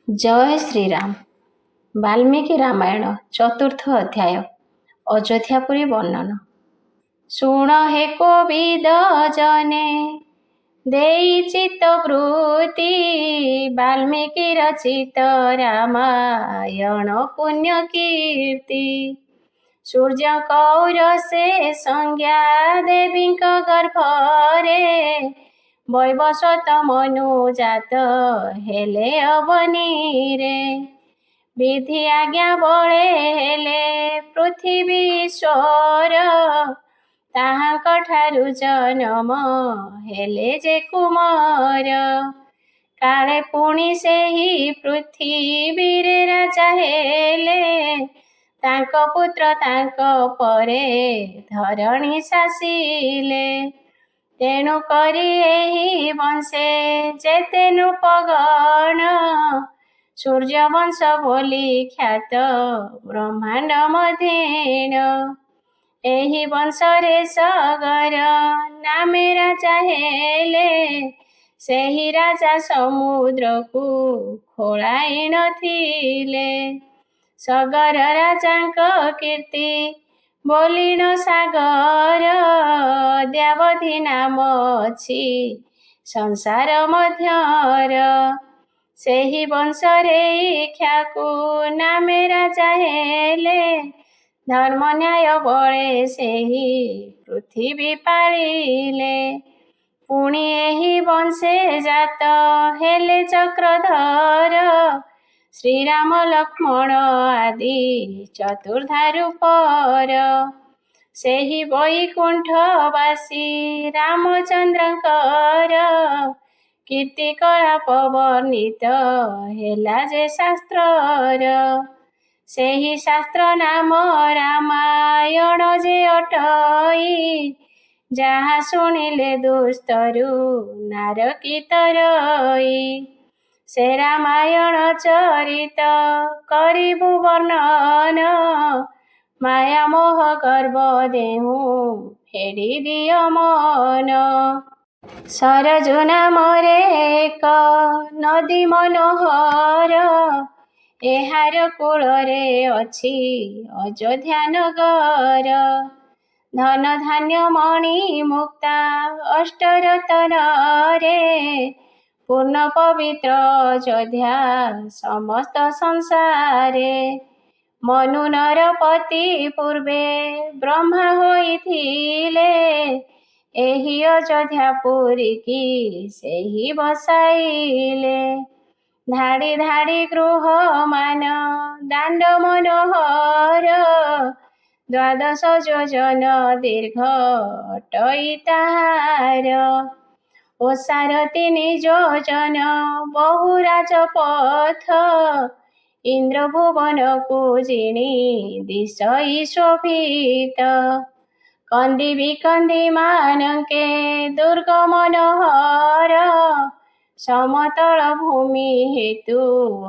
जय श्रीराम। वाल्मीकि रामायण चतुर्थ अध्याय अयोध्यापुरी वर्णन। शुण हे कोविद जने देई चित्त वृत्ति वाल्मीकि रचित रामायण पुण्य कीर्ति। सूर्य कौर से संज्ञा देवी गर्भरे वैवस्वत मनुजात हेले अवनी रे। विधि आज्ञा बळे हेले पृथ्वीश्वर ताहांक ठारु जन्म हेले जे कुमार। काले पुणी सेही पृथ्वीरे राजा हेले तांक पुत्र तांक परे धरणी शासिले। तेणु करी एही वंशे जेते नृपगण सूर्य वंश बोली ख्यात ब्रह्मांड मधेन। एही वंशरे सगर नामे राजा हेले सेही राजा समुद्र को खोलाई नथिले। सगर राजांक कीर्ति बोलिण सागर द्यावधि नाम अछि संसार मध्यर। सेही वंशरे इक्ष्वाकु नामे राजा हेले धर्म न्याय बळे सेही पृथ्वी पालिले। पुणी एही वंशे जात हेले चक्रधर श्रीराम लक्ष्मण आदि चतुर्धारु पर। सेही वैकुंठवासी रामचंद्रंकर कीर्ति कलाप वर्णित हेला जे शास्त्रर। सेही शास्त्र नाम रामायण जे अटई जहाँ शुणिले दुस्तरु नारकी तरई। से रामायण चरित करिबु वर्णन माया मोह गर्भ देहु फेरी दिय मन। सरजु नामरे एक नदी मनोहर एहार कूଳରେ अछि अयोध्या नगर। धन धान्य मणि मुक्ता अष्टरत्ନରେ पूर्ण पवित्र अयोध्या समस्त संसारे। मनु नरपति पूर्वे ब्रह्मा होइथिले एही अयोध्यापुरी की सेही बसाइले। धाड़ी धाड़ी गृह मान दांड मनोहर द्वादश योजन दीर्घ अटई ताहार। ओसार 3 योजन बहु राजपथ इंद्र भुवन को जिणी दिशई शोभित। कंदी विकंदी मानके दुर्ग मनोहर समतल भूमि हेतु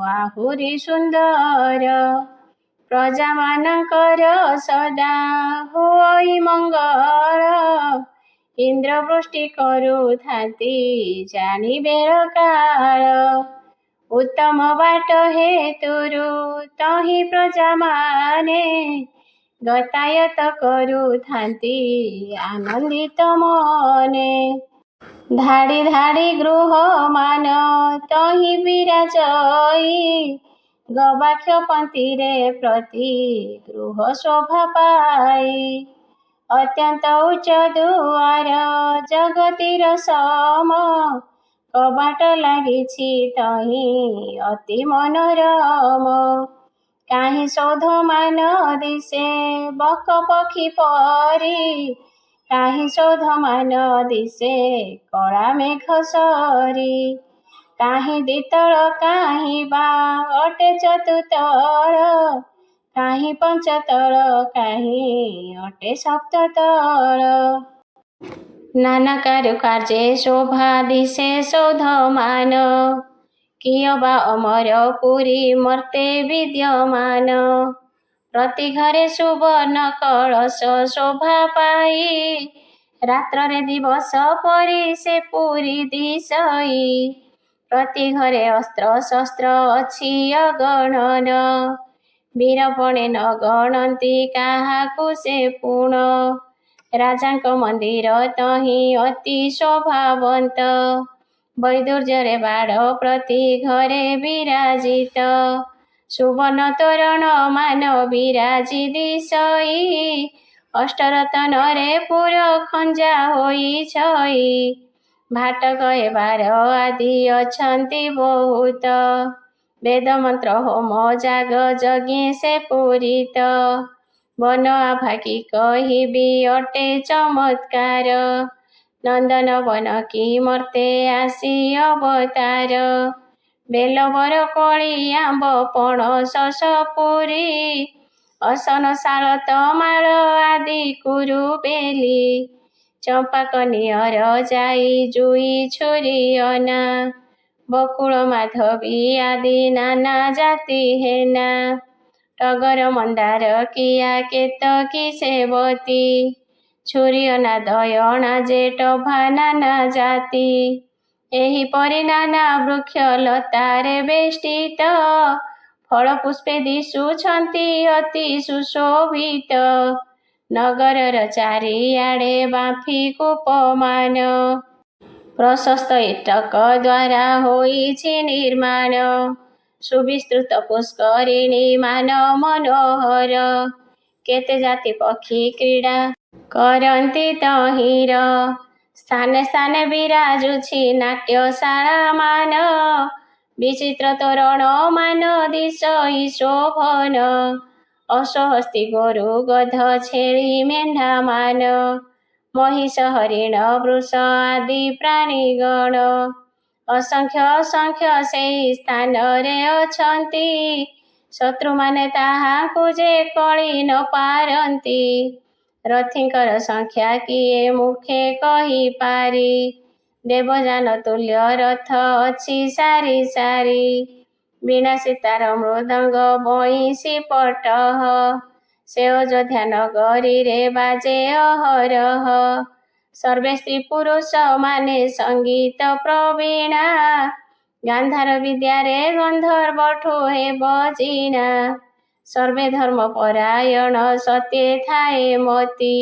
आहुरी सुंदर। प्रजा मानकर सदा होई मंगल इंद्र वृष्टि करू थाती जानी बेर काल। उत्तम बाट हेतुरु तही प्रजा माने गतायत करू थाती आनंदित मने। धाड़ी धाड़ी गृह मान तही विराजई गवाक्ष पंक्तिरे प्रति गृह शोभा पाई। अत्यंत उच्च दुआर जगतिर सम कबाट लागिछि तही अति मनोरम। काहीं सौध मान दिसे बक पक्षी परी काहीं सौध मान दिसे कला मेघ सरी। काहीं द्वितल काहीं बा अटे चतुतल काहीं पंचतल काहीं अटे सप्ततल। नाना कारुकार्ये शोभा दिसे सौधमान किय बा अमर पुरी मर्ते विद्यमान। प्रति घरे सुवर्ण कलश शोभा पाई रात्र रे दिवस परी से पुरी दिशई। ପ୍ରତି ଘରେ ଅସ୍ତ୍ର ଶସ୍ତ୍ର ଅଛି ଅଗଣନ। ବୀରପଣେ ନ ଗଣନ୍ତି କାହାକୁ ସେ ପୁଣ। ରାଜାଙ୍କ ମନ୍ଦିର ତହିଁ ଅତି ଶୋଭାବନ୍ତ। ବୈଦୁର୍ଯ୍ୟରେ ବାଡ଼ ପ୍ରତି ଘରେ ବିରାଜିତ। ସୁବର୍ଣ୍ଣ ତୋରଣ ମାନ ବିରାଜି ଦିଶଇ। ଅଷ୍ଟରତନରେ ପୁର ଖଞ୍ଜା ହୋଇ ଛଇ। ଭାଟକ ହେବାର ଆଦି ଅଛନ୍ତି ବହୁତ। ବେଦ ମନ୍ତ୍ର ହୋମ ଯାଗ ଯଜ୍ଞେ ସେ ପୂରିତ। ବନ ଆଭା କି କହିବି ଅଟେ ଚମତ୍କାର। ନନ୍ଦନ ବନ କି ମର୍ତ୍ତେ ଆସି ଅବତାର। ବେଲ ବର କୋଳି ଆମ୍ବ ପଣସ ସପୁରୀ। ଅସନ ଶାଳ ତମାଳ ଆଦି କୁରୁ ବେଲି। ଚମ୍ପା କନିଅର ଯାଇ ଜୁଇ ଛୁରି ଅନା। ବକୁଳ ମାଧବୀ ଆଦି ନାନା ଜାତି ହେନା। ଟଗର ମନ୍ଦାର କିଆ କେତକୀ ସେବତୀ। ଛୁରି ଅନା ଦୟଣା ଯେ ଟଭା ନାନା ଜାତି। ଏହିପରି ନାନା ବୃକ୍ଷ ଲତାରେ ବେଷ୍ଟିତ। ଫଳ ପୁଷ୍ପେ ଦିଶୁଛନ୍ତି ଅତି ସୁଶୋଭିତ। ନଗରର ଚାରିଆଡ଼େ ବାମ୍ଫି କୂପମାନ। ପ୍ରଶସ୍ତ ଇଟକ ଦ୍ୱାରା ହୋଇଛି ନିର୍ମାଣ। ସୁବିସ୍ତୃତ ପୁଷ୍କରିଣୀ ମାନ ମନୋହର। କେତେ ଜାତି ପକ୍ଷୀ କ୍ରୀଡ଼ା କରନ୍ତି ତହିଁର। ସ୍ଥାନେ ସ୍ଥାନେ ବିରାଜୁଛି ନାଟ୍ୟଶାଳା ମାନ। ବିଚିତ୍ର ତୋରଣ ମାନ ଦିଶଇ ଶୋଭନ। ଅଶ୍ୱ ହସ୍ତୀ ଗୋରୁ ଗଧ ଛେଳି ମେଣ୍ଢା ମାନ। ମହିଷ ହରିଣ ବୃଷ ଆଦି ପ୍ରାଣୀଗଣ। ଅସଂଖ୍ୟ ଅସଂଖ୍ୟ ସେହି ସ୍ଥାନରେ ଅଛନ୍ତି। ଶତ୍ରୁମାନେ ତାହାଙ୍କୁ ଯେ କଳି ନ ପାରନ୍ତି। ରଥୀଙ୍କର ସଂଖ୍ୟା କିଏ ମୁଖେ କହିପାରି। ଦେବଯାନ ତୁଲ୍ୟ ରଥ ଅଛି ସାରି ସାରି। ବୀଣା ସିତାର ମୃଦଙ୍ଗ ବଇଁଶୀ ପଟହ। ସେ ଅଯୋଧ୍ୟା ନଗରୀରେ ବାଜେ ଅହରହ। ସର୍ବେ ସ୍ତ୍ରୀ ପୁରୁଷ ମାନେ ସଙ୍ଗୀତ ପ୍ରବୀଣା। ଗାନ୍ଧାର ବିଦ୍ୟାରେ ଗନ୍ଧର୍ବଠୁ ହେବ ଜିଣା। ସର୍ବେ ଧର୍ମ ପରାୟଣ ସତ୍ୟେ ଥାଏ ମତି।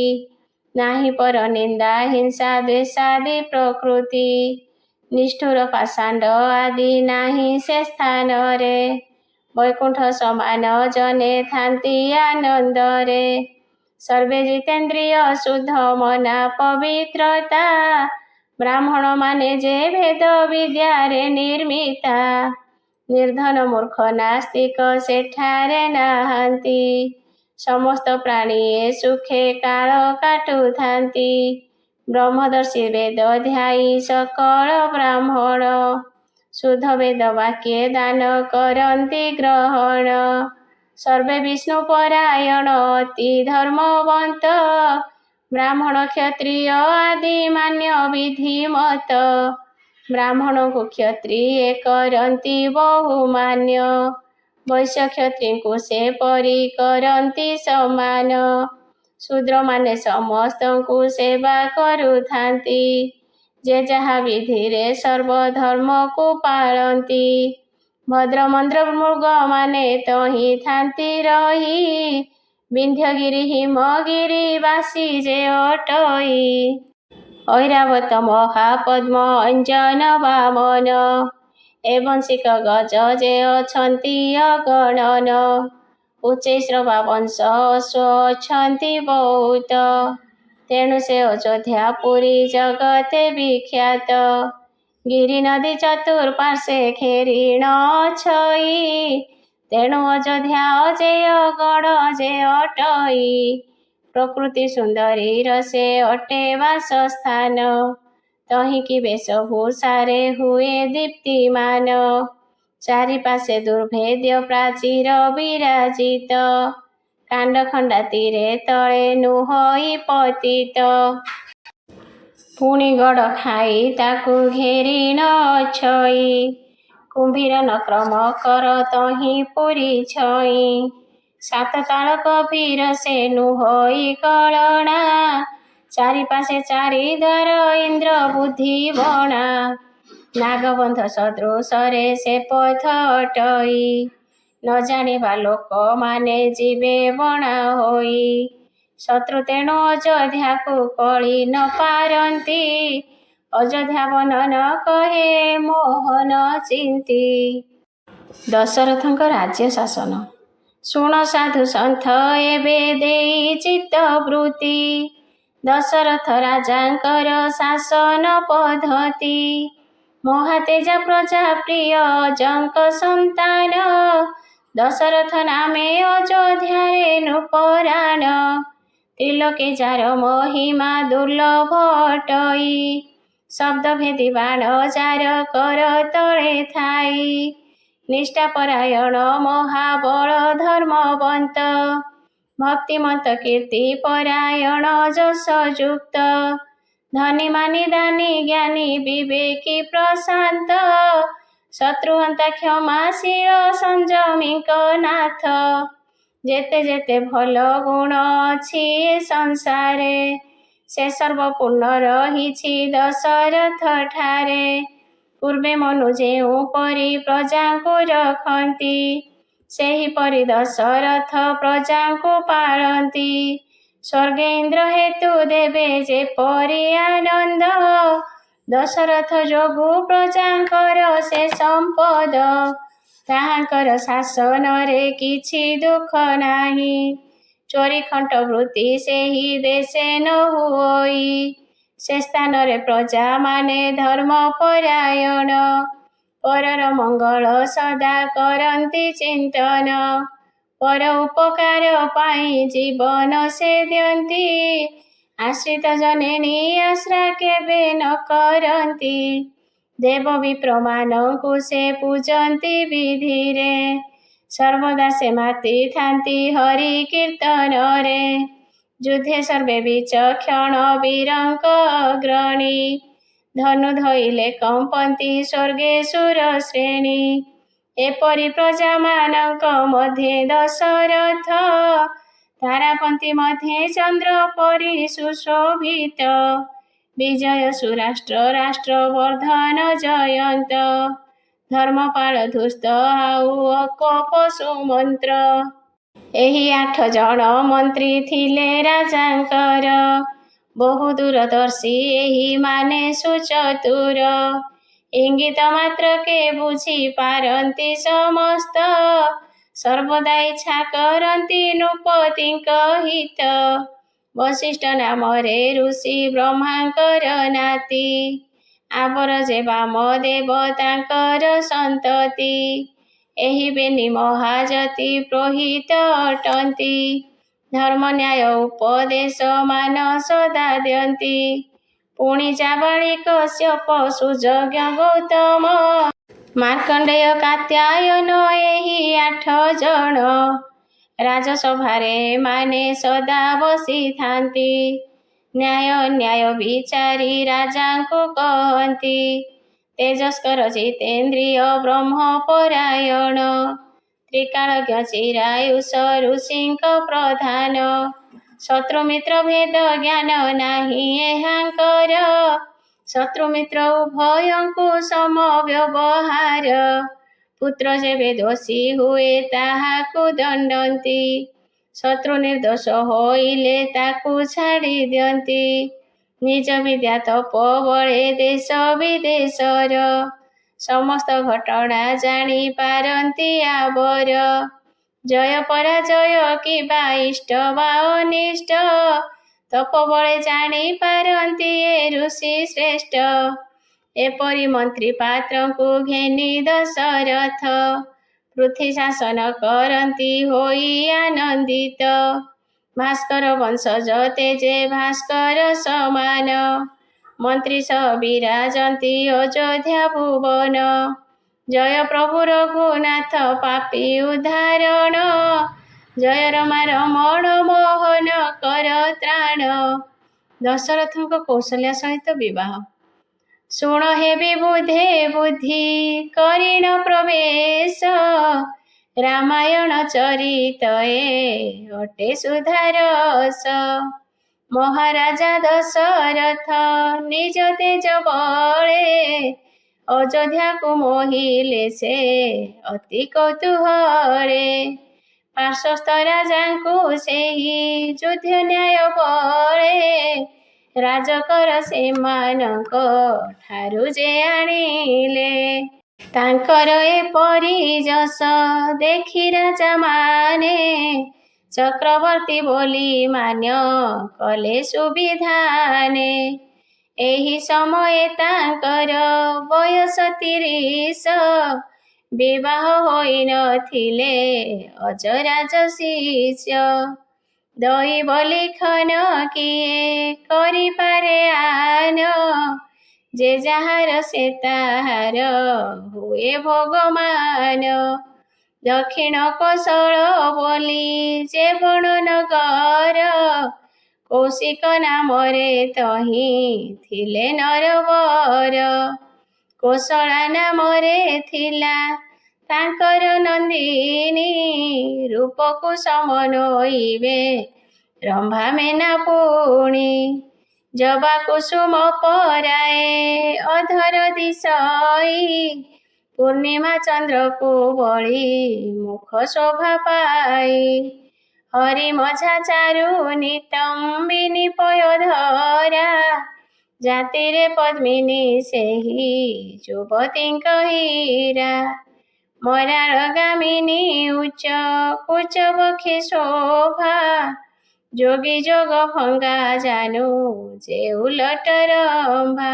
ନାହିଁ ପର ନିନ୍ଦା ହିଂସା ଦ୍ୱେଷାଦି ପ୍ରକୃତି। ନିଷ୍ଠୁର ପାଷାଣ୍ଡ ଆଦି ନାହିଁ ସେ ସ୍ଥାନରେ। ବୈକୁଣ୍ଠ ସମାନ ଜନେ ଥାନ୍ତି ଆନନ୍ଦରେ। ସର୍ବେ ଜିତେନ୍ଦ୍ରିୟ ଶୁଦ୍ଧ ମନା ପବିତ୍ରତା। ବ୍ରାହ୍ମଣ ମାନେ ଯେ ଭେଦ ବିଦ୍ୟାରେ ନିର୍ମିତା। ନିର୍ଧନ ମୂର୍ଖ ନାସ୍ତିକ ସେଠାରେ ନାହାନ୍ତି। ସମସ୍ତ ପ୍ରାଣୀ ଏ ସୁଖେ କାଳ କାଟୁଥାନ୍ତି। ବ୍ରହ୍ମଦର୍ଶୀ ବେଦ ଧ୍ୟାୟୀ ସକଳ ବ୍ରାହ୍ମଣ। ଶୁଦ୍ଧ ବେଦ ବାକ୍ୟେ ଦାନ କରନ୍ତି ଗ୍ରହଣ। ସର୍ବେ ବିଷ୍ଣୁ ପରାୟଣ ଅତି ଧର୍ମବନ୍ତ। ବ୍ରାହ୍ମଣ କ୍ଷତ୍ରିୟ ଆଦି ମାନ୍ୟ ବିଧିମତ। ବ୍ରାହ୍ମଣଙ୍କୁ କ୍ଷତ୍ରିୟେ କରନ୍ତି ବହୁମାନ୍ୟ। ବୈଶ୍ୟ କ୍ଷତ୍ରିଙ୍କୁ ସେ ପରି କରନ୍ତି ସମାନ। ଶୂଦ୍ରମାନେ ସମସ୍ତଙ୍କୁ ସେବା କରୁଥାନ୍ତି। ଯେ ଯାହା ବିଧିରେ ସର୍ବଧର୍ମକୁ ପାଳନ୍ତି। ଭଦ୍ରମନ୍ଦ୍ର ମୃଗମାନେ ତହିଁ ଥାନ୍ତି ରହି। ବିନ୍ଧ୍ୟଗିରି ହିମଗିରି ବାସୀ ଯେ ଅଟଇ। ଐରାବତ ମହାପଦ୍ମ ଅଞ୍ଜନ ବାମନ। ଏବଂଶିକ ଗଜ ଯେ ଅଛନ୍ତି ଅଗଣନ। ଉଚ୍ଚୈଶ୍ରବା ବଂଶ ଅଶ୍ୱ ଅଛନ୍ତି ବହୁତ। ତେଣୁ ସେ ଅଯୋଧ୍ୟା ପୁରୀ ଜଗତେ ବିଖ୍ୟାତ। ଗିରି ନଦୀ ଚତୁଃପାର୍ଶ୍ୱେ ଘେରିଣ ଅଛଇ। ତେଣୁ ଅଯୋଧ୍ୟା ଅଜେୟ ଗଡ଼ ଯେ ଅଟଇ। ପ୍ରକୃତି ସୁନ୍ଦରୀର ସେ ଅଟେ ବାସସ୍ଥାନ। ତହିଁକି ବେଶଭୂଷାରେ ହୁଏ ଦୀପ୍ତିମାନ। ଚାରିପାଶେ ଦୁର୍ଭେଦ୍ୟ ପ୍ରାଚୀର ବିରାଜିତ। କାଣ୍ଡ ଖଣ୍ଡାତିରେ ତଳେ ନୁହଇ ପତିତ। ପୁଣି ଗଡ଼ ଖାଇ ତାକୁ ଘେରିଣ ଅଛଇ। କୁମ୍ଭୀର ନକ୍ର ମକର ତହିଁ ପୁରୀ ଛଇ। ସାତ ତାଳ ଗଭୀର ସେ ନୁହଇ କଳଣା। ଚାରିପାଶେ ଚାରିଦ୍ୱାର ଇନ୍ଦ୍ର ବୁଦ୍ଧି ବଣା। ନାଗବନ୍ଧ ସଦୃଶରେ ସେ ପଥ ଅଟଇ, ନ ଜାଣିବା ଲୋକମାନେ ଯିବେ ବଣା ହୋଇ। ଶତ୍ରୁ ତେଣୁ ଅଯୋଧ୍ୟାକୁ କଳି ନ ପାରନ୍ତି, ଅଯୋଧ୍ୟା ବର୍ଣ୍ଣନ କହେ ମୋହନ ଚିନ୍ତି। ଦଶରଥଙ୍କ ରାଜ୍ୟ ଶାସନ। ଶୁଣ ସାଧୁ ସନ୍ଥ ଏବେ ଦେଇ ଚିତ୍ତବୃତ୍ତି, ଦଶରଥ ରାଜାଙ୍କର ଶାସନ ପଦ୍ଧତି। ମହାତେଜ ପ୍ରଜା ପ୍ରିୟ ଅଜଙ୍କ ସନ୍ତାନ, ଦଶରଥ ନାମେ ଅଯୋଧ୍ୟାରେ ନୃପରାଣ। ତ୍ରିଲୋକେ ଯାର ମହିମା ଦୁର୍ଲଭ ଅଟଇ, ଶବ୍ଦ ଭେଦି ବାଣ ଯାର କର ତଳେ ଥାଇ। ନିଷ୍ଠାପରାୟଣ ମହାବଳ ଧର୍ମବନ୍ତ, ଭକ୍ତିମନ୍ତ କୀର୍ତ୍ତି ପରାୟଣ ଯଶଯୁକ୍ତ। ଧନୀ ମାନି ଦାନୀ ଜ୍ଞାନୀ ବିବେକୀ ପ୍ରଶାନ୍ତ, ଶତ୍ରୁହନ୍ତା କ୍ଷମାଶୀଳ ସଂଯମୀଙ୍କ ନାଥ। ଯେତେ ଯେତେ ଭଲ ଗୁଣ ଅଛି ଏ ସଂସାରେ, ସେ ସର୍ବପୂର୍ଣ୍ଣ ରହିଛି ଦଶରଥ ଠାରେ। ପୂର୍ବେ ମନୁ ଯେଉଁପରି ପ୍ରଜାଙ୍କୁ ରଖନ୍ତି, ସେହିପରି ଦଶରଥ ପ୍ରଜାଙ୍କୁ ପାଳନ୍ତି। ସ୍ୱର୍ଗେ ଇନ୍ଦ୍ର ହେତୁ ଦେବେ ଯେପରି ଆନନ୍ଦ, ଦଶରଥ ଯୋଗୁ ପ୍ରଜାଙ୍କର ସେ ସମ୍ପଦ। ତାହାଙ୍କର ଶାସନରେ କିଛି ଦୁଃଖ ନାହିଁ, ଚୋରି ଖଣ୍ଟ ବୃତ୍ତି ସେହି ଦେଶେ ନ ହୁଅଇ। ସେ ସ୍ଥାନରେ ପ୍ରଜାମାନେ ଧର୍ମପରାୟଣ, ପରର ମଙ୍ଗଳ ସଦା କରନ୍ତି ଚିନ୍ତନ। ପର ଉପକାର ପାଇଁ ଜୀବନ ସେ ଦିଅନ୍ତି, ଆଶ୍ରିତ ଜନେନି ଆଶ୍ରା କେବେ ନ କରନ୍ତି। ଦେବ ବିପ୍ରମାନଙ୍କୁ ସେ ପୂଜନ୍ତି ବିଧିରେ, ସର୍ବଦା ସେ ମାତିଥାନ୍ତି ହରି କୀର୍ତ୍ତନରେ। ଯୁଦ୍ଧେ ସର୍ବେ ବିଚକ୍ଷଣ ବୀରଙ୍କ ଅଗ୍ରଣୀ, ଧନୁ ଧଇଲେ କମ୍ପନ୍ତି ସ୍ୱର୍ଗେ ସୁର ଶ୍ରେଣୀ। ଏପରି ପ୍ରଜାମାନଙ୍କ ମଧ୍ୟେ ଦଶରଥ, ତାରାପନ୍ତି ମଧ୍ୟେ ଚନ୍ଦ୍ର ପରି ସୁଶୋଭିତ। ବିଜୟ ସୁରାଷ୍ଟ୍ର ରାଷ୍ଟ୍ର ବର୍ଦ୍ଧନ ଜୟନ୍ତ, ଧର୍ମପାଳ ଧୂସ୍ତ ଆଉ ଅକୋପ ସୁମନ୍ତ୍ର। ଏହି 8 ଜଣ ମନ୍ତ୍ରୀ ଥିଲେ ରାଜାଙ୍କର, ବହୁ ଦୂରଦର୍ଶୀ ଏହି ମାନେ ସୁଚତୁର। ଇଙ୍ଗିତ ମାତ୍ରକେ ବୁଝି ପାରନ୍ତି ସମସ୍ତ, ସର୍ବଦା ଇଚ୍ଛା କରନ୍ତି ନୃପତିଙ୍କ ହିତ। ବଶିଷ୍ଠ ନାମରେ ଋଷି ବ୍ରହ୍ମାଙ୍କର ନାତି, ଆବର ଯେ ବାମଦେବ ତାଙ୍କର ସନ୍ତତି। ଏହି ବେନି ମହାଯତି ପ୍ରୋହିତ ଅଟନ୍ତି, ଧର୍ମ ନ୍ୟାୟ ଉପଦେଶ ମାନ ସଦା ଦିଅନ୍ତି। ପୁଣି ଜାବାଳି କଶ୍ୟପ ସୁଯଜ୍ଞ ଗୌତମ, ମାର୍କଣ୍ଡେୟ କାତ୍ୟାୟନ ଏହି 8 ଜଣ। ରାଜସଭାରେ ଏମାନେ ସଦା ବସିଥାନ୍ତି, ନ୍ୟାୟ ଅନ୍ୟାୟ ବିଚାରି ରାଜାଙ୍କୁ କହନ୍ତି। ତେଜସ୍କର ଜିତେନ୍ଦ୍ରିୟ ବ୍ରହ୍ମପରାୟଣ, ତ୍ରିକାଳଜ୍ଞ ଚିରାୟୁଷ ଋଷିଙ୍କ ପ୍ରଧାନ। ଶତ୍ରୁମିତ୍ର ଭେଦ ଜ୍ଞାନ ନାହିଁ ଏହାଙ୍କର, ଶତ୍ରୁମିତ୍ର ଉଭୟଙ୍କୁ ସମ ବ୍ୟବହାର। ପୁତ୍ର ଯେବେ ଦୋଷୀ ହୁଏ ତାହାକୁ ଦଣ୍ଡନ୍ତି, ଶତ୍ରୁ ନିର୍ଦ୍ଦୋଷ ହୋଇଲେ ତାକୁ ଛାଡ଼ି ଦିଅନ୍ତି। ନିଜ ବିଦ୍ୟା ତପ ବଳେ ଦେଶ ବିଦେଶର, ସମସ୍ତ ଘଟଣା ଜାଣି ପାରନ୍ତି ଆବର। ଜୟ ପରାଜୟ କିବା ଇଷ୍ଟ ବା ଅନିଷ୍ଟ, ତପ ବଳେ ଜାଣି ପାରନ୍ତି ଏ ଋଷି ଶ୍ରେଷ୍ଠ। ଏପରି ମନ୍ତ୍ରୀ ପାତ୍ରଙ୍କୁ ଘେନି ଦଶରଥ, ପୃଥ୍ୱୀ ଶାସନ କରନ୍ତି ହୋଇ ଆନନ୍ଦିତ। ଭାସ୍କର ବଂଶଜ ତେଜେ ଭାସ୍କର ସମାନ, ମନ୍ତ୍ରୀ ସହ ବିରାଜନ୍ତି ଅଯୋଧ୍ୟା ଭୁବନ। ଜୟ ପ୍ରଭୁ ରଘୁନାଥ ପାପୀ ଉଦ୍ଧାରଣ, ଜୟ ରମା ରମଣ ମୋହନ କର ତ୍ରାଣ। ଦଶରଥଙ୍କ କୌଶଲ୍ୟା ସହିତ ବିବାହ। ଶୁଣ ହେ ବିବୁଧେ ବୁଦ୍ଧି କରିଣ ପ୍ରବେଶ, ରାମାୟଣ ଚରିତ ଏ ଅଟେ ସୁଧାରସ। ମହାରାଜା ଦଶରଥ ନିଜ ତେଜ ବଳେ, ଅଯୋଧ୍ୟାକୁ ମୋହିଲେ ସେ ଅତି କୌତୂହଳେ। ପାର୍ଶ୍ୱସ୍ଥ ରାଜାଙ୍କୁ ସେହି ଯୁଦ୍ଧ ନ୍ୟାୟ ବଳେ ରାଜକର ସେମାନଙ୍କ ଠାରୁ ଯେ ଆଣିଲେ। ତାଙ୍କର ଏପରି ଯଶ ଦେଖି ରାଜାମାନେ ଚକ୍ରବର୍ତ୍ତୀ ବୋଲି ମାନ୍ୟ କଲେ ସୁବିଧାନେ। ଏହି ସମୟେ ତାଙ୍କର ବୟସ 30, ବିବାହ ହୋଇନଥିଲେ ଅଜରାଜ ଶିଷ୍ୟ। ଦୈବ ଲିଖନ କିଏ କରିପାରେ ଆନ, ଯେ ଯାହାର ସେ ତାହାର ହୁଏ ଭଗବାନ। ଦକ୍ଷିଣ କୋଶଳ ବୋଲି ଯେ ବଣ ନଗର, କୌଶିକ ନାମରେ ତହିଁ ଥିଲେ ନରବର। କୋଶଳା ନାମରେ ଥିଲା ତାଙ୍କର ନନ୍ଦିନୀ, ରୂପକୁ ସମନ୍ୱିବେ ରମ୍ଭା ମେନା ପୁଣି। ଜବା କୁସୁମ ପରାଏ ଅଧର ଦିଶଇ, ପୂର୍ଣ୍ଣିମା ଚନ୍ଦ୍ରକୁ ବଳି ମୁଖ ଶୋଭା ପାଇ। ହରି ମଝା ଚାରୁ ନିତମ୍ବିନୀ ପୟୋଧରା, ଜାତିରେ ପଦ୍ମିନୀ ସେହି ଯୁବତୀଙ୍କ ହୀରା। ମରାଳଗାମିନୀ ଉଚ୍ଚ କୁଚ ବକ୍ଷି ଶୋଭା, ଯୋଗୀ ଯୋଗ ଭଙ୍ଗା ଜାନୁ ଯେ ଉଲଟ ରମ୍ଭା।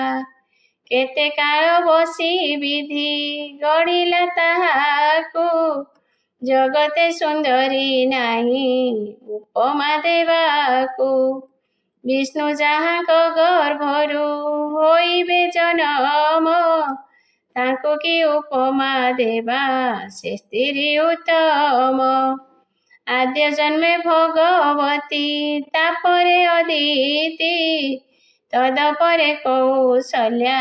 କେତେ କାଳ ବସି ବିଧି ଗଢ଼ିଲା ତାହାକୁ, ଜଗତେ ସୁନ୍ଦରୀ ନାହିଁ ଉପମା ଦେବାକୁ। ବିଷ୍ଣୁ ଯାହାଙ୍କ ଗର୍ଭରୁ ହୋଇବେ ଜନମ, ତାଙ୍କୁ କି ଉପମା ଦେବା ସେ ସ୍ତ୍ରୀ ଉତ୍ତମ। ଆଦ୍ୟ ଜନ୍ମେ ଭଗବତୀ, ତାପରେ ଅଦିତି, ତଦପରେ କୌଶଲ୍ୟା